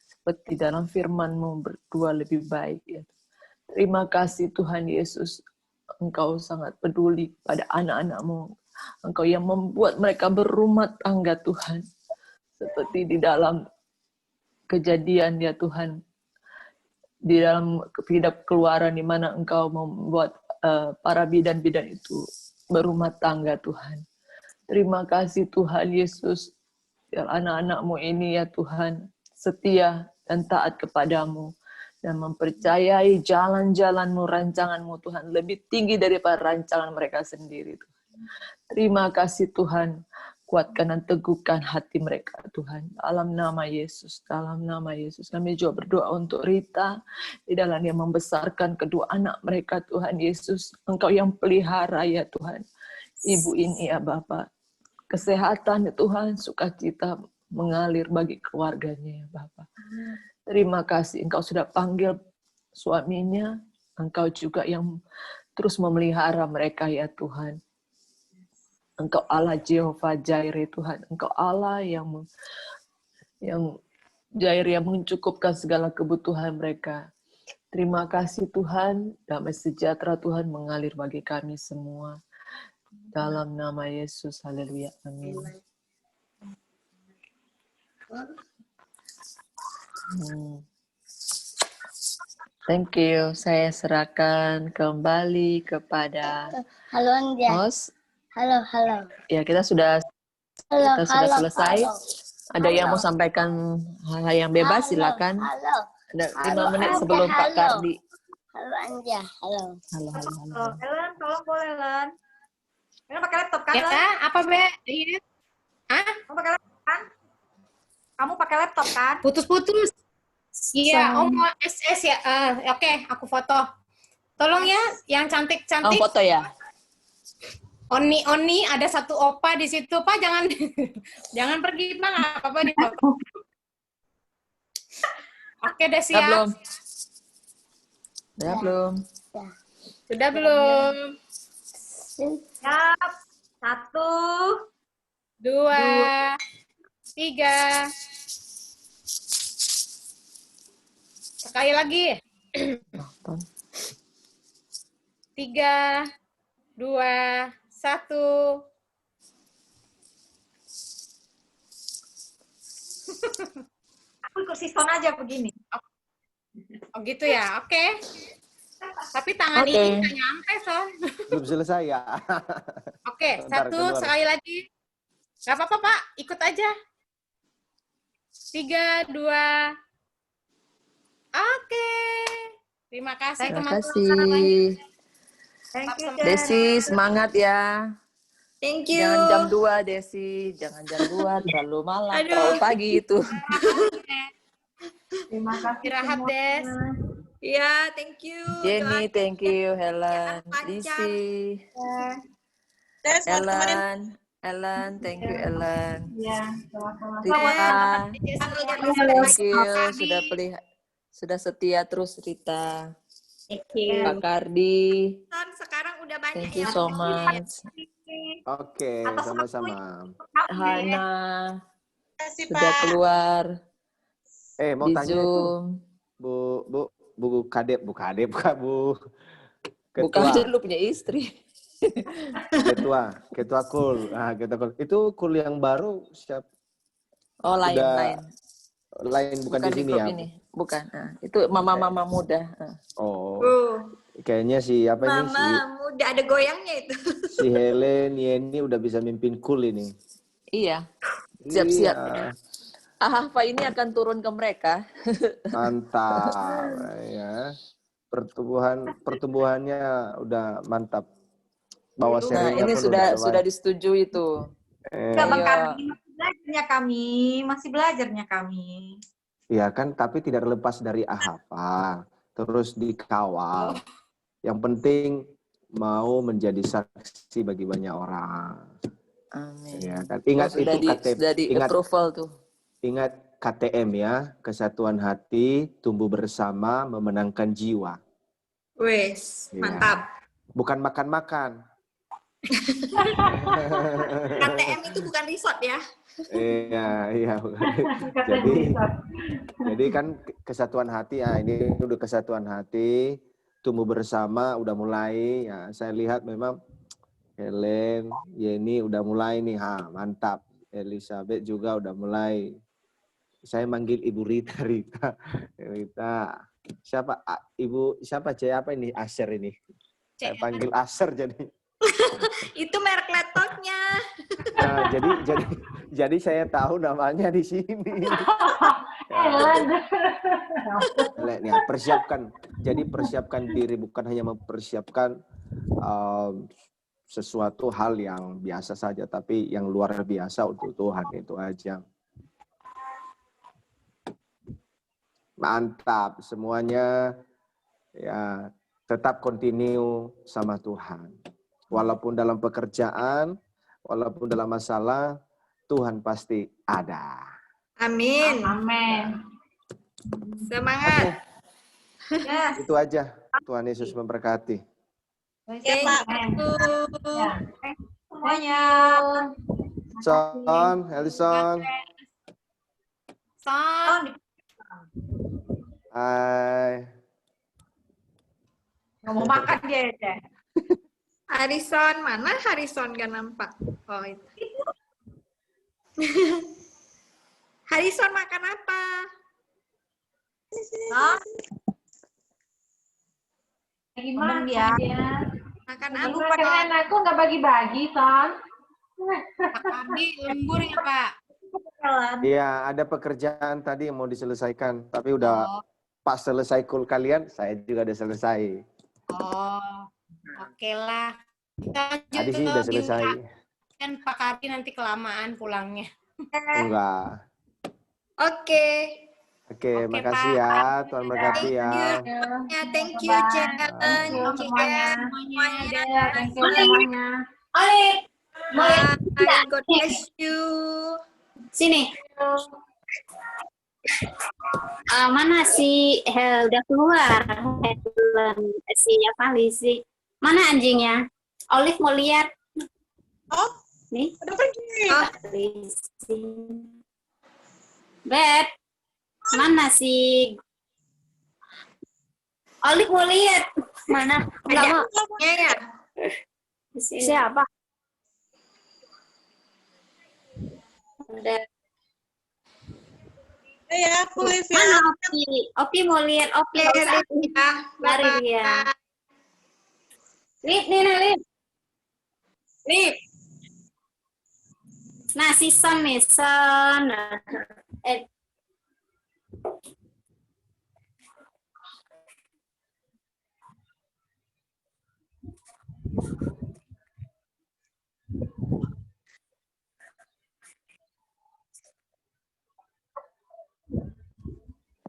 Seperti dalam firman-Mu, berdua lebih baik ya. Terima kasih Tuhan Yesus. Engkau sangat peduli pada anak-anak-Mu. Engkau yang membuat mereka berumah tangga Tuhan. Seperti di dalam Kejadian ya Tuhan. Di dalam kitab Keluaran di mana Engkau membuat para bidan-bidan itu berumah tangga Tuhan. Terima kasih Tuhan Yesus. Biar anak-anak-Mu ini ya Tuhan setia dan taat kepadamu dan mempercayai jalan-jalan-Mu, rancangan-Mu Tuhan lebih tinggi daripada rancangan mereka sendiri Tuhan. Terima kasih Tuhan, kuatkan dan teguhkan hati mereka Tuhan. Dalam nama Yesus, dalam nama Yesus. Kami juga berdoa untuk Rita, di dalam dia membesarkan kedua anak mereka Tuhan Yesus. Engkau yang pelihara ya Tuhan. Ibu ini ya Bapa, kesehatan ya Tuhan, sukacita mengalir bagi keluarganya ya Bapa. Terima kasih Engkau sudah panggil suaminya, Engkau juga yang terus memelihara mereka ya Tuhan. Engkau Allah Jehovah Jireh Tuhan, Engkau Allah yang Jireh yang mencukupkan segala kebutuhan mereka. Terima kasih Tuhan, damai sejahtera Tuhan mengalir bagi kami semua. Dalam nama Yesus, haleluya, amin. Thank you. Saya serahkan kembali kepada Halo Anja. host. Halo. Ya, kita sudah selesai. Halo. Ada yang mau sampaikan hal-hal yang bebas, silakan. Ada 5 menit sebelum Pak Kardi. Halo Anja. Halo. Ellen, tolong boleh Ellen. Ellen pakai laptop kan? Ya, apa Be? Iya. Kamu pakai laptop kan? Kamu pakai laptop kan? Putus-putus. Iya, mau SS ya. Oke, aku foto. Tolong ya, yang cantik-cantik. Foto ya. Oni ada satu opa di situ, Pak. Jangan jangan pergi, Pak. Nggak apa-apa di foto. Oke, udah siap. Sudah belum? Siap. 1, 2, 3. Sekali lagi. 3, 2, 1. Aku ikut sistem aja begini. Oh gitu ya, oke. Tapi tangan ini nggak nyampe, Son. Belum selesai ya. Oke, Bentar, 1, keluar. sekali lagi. Nggak apa-apa, Pak. Ikut aja. 3, 2. Oke. Terima kasih, Terima teman-teman. kasih. Thank you, Desi, semangat ya. Thank you. Jangan jam 2, Desi. Jangan jam 2, terlalu malam, terlalu pagi itu. Terima kasih. Istirahat, Des. Iya, thank you. Jenny, thank you. Helen, panjang. Lisi, Des, mau temenin. Ellen, thank you Ellen. Iya, sama-sama. Rita, Halo. thank you. Sudah setia terus Rita. Thank you. Pak Kardi, Son, sekarang udah banyak thank you ya. so much. Oke, sama-sama. Hana, Kasih, sudah Pak. keluar Mau di tanya itu, Zoom. Bu Kadep, Bu Bukan, Ketua. lu punya istri. Ketua Kul. Ketua Kul. Itu Kul yang baru siap? Oh, lain. Lain bukan di sini grup ya? ini. Bukan. Itu mama-mama muda. Oh. Kayaknya si apa ini si Mama, udah ada goyangnya itu. si Helen Yeni udah bisa mimpin Kul ini. Iya. Siap-siap. Iya. Pak ini akan turun ke mereka. Mantap ya. Pertumbuhannya udah mantap. Bawa Nah, serinya ini pun sudah disetujui itu. Masih belajarnya kami. Iya kan, tapi tidak lepas dari AHAFA. Terus dikawal. Yang penting mau menjadi saksi bagi banyak orang. Amin. Ya kan? Ingat itu KTM. Sudah di approval tuh. Ingat KTM ya, kesatuan hati, tumbuh bersama, memenangkan jiwa. Wes, Ya. mantap. Bukan makan-makan. KTM itu bukan resort ya. Iya. Jadi kan kesatuan hati, ini udah kesatuan hati, tumbuh bersama, udah mulai. Ya, saya lihat memang Helen, Yeni udah mulai nih, mantap. Elizabeth juga udah mulai. Saya manggil Ibu Rita. Siapa siapa ini? Asher ini. Saya panggil Asher jadi. Itu merek laptopnya. Nah, jadi saya tahu namanya di sini. Persiapkan. Jadi persiapkan diri, bukan hanya mempersiapkan sesuatu hal yang biasa saja, tapi yang luar biasa untuk Tuhan, itu aja. Mantap semuanya. Ya, tetap continue sama Tuhan. Walaupun dalam pekerjaan, walaupun dalam masalah, Tuhan pasti ada. Amin. Semangat. Yes. Itu aja. Tuhan Yesus memberkati. Ya, Pak. Semuanya. Son, Elison. Son. Hai. Nggak mau makan dia ya. Harrison, mana Harrison gak nampak? Oh itu. Harrison makan apa? Hah? Gimana dia? Makan Aku apa? makan aku nggak bagi-bagi, Son. Pak Kardi lembur ya Pak? Iya, ada pekerjaan tadi yang mau diselesaikan, tapi udah pas selesai call kalian, saya juga udah selesai. Oh, oke lah. Kita Tadi sih lanjut udah ke selesai. kan Pak Kardi nanti kelamaan pulangnya. Enggak. Oke. Oke, Oke, makasih Pak. ya, Tuhan berkati ya. Ya, thank you, Jalen. Semuanya. Semuanya. Thank you semuanya. Oleh, Bye. God bless you. sini. Mana si udah keluar Helen, si apa Lizzy? Mana anjingnya? Olive mau lihat? Oh, Nih. udah pergi. Oh, Lizzy. Beb, mana si Olive mau lihat? Mana? Enggak mau. Ya. Siapa? Udah. Ya, aku live ya. Mana Opi? Opi mau lihat Opi. Oke, Nggak usah. Liv ya. Lari dia. Lip, nih, Lip. Lip. Nah, si Son nih, Son.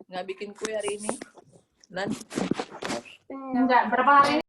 Nggak bikin kue hari ini? Dan Enggak, berapa hari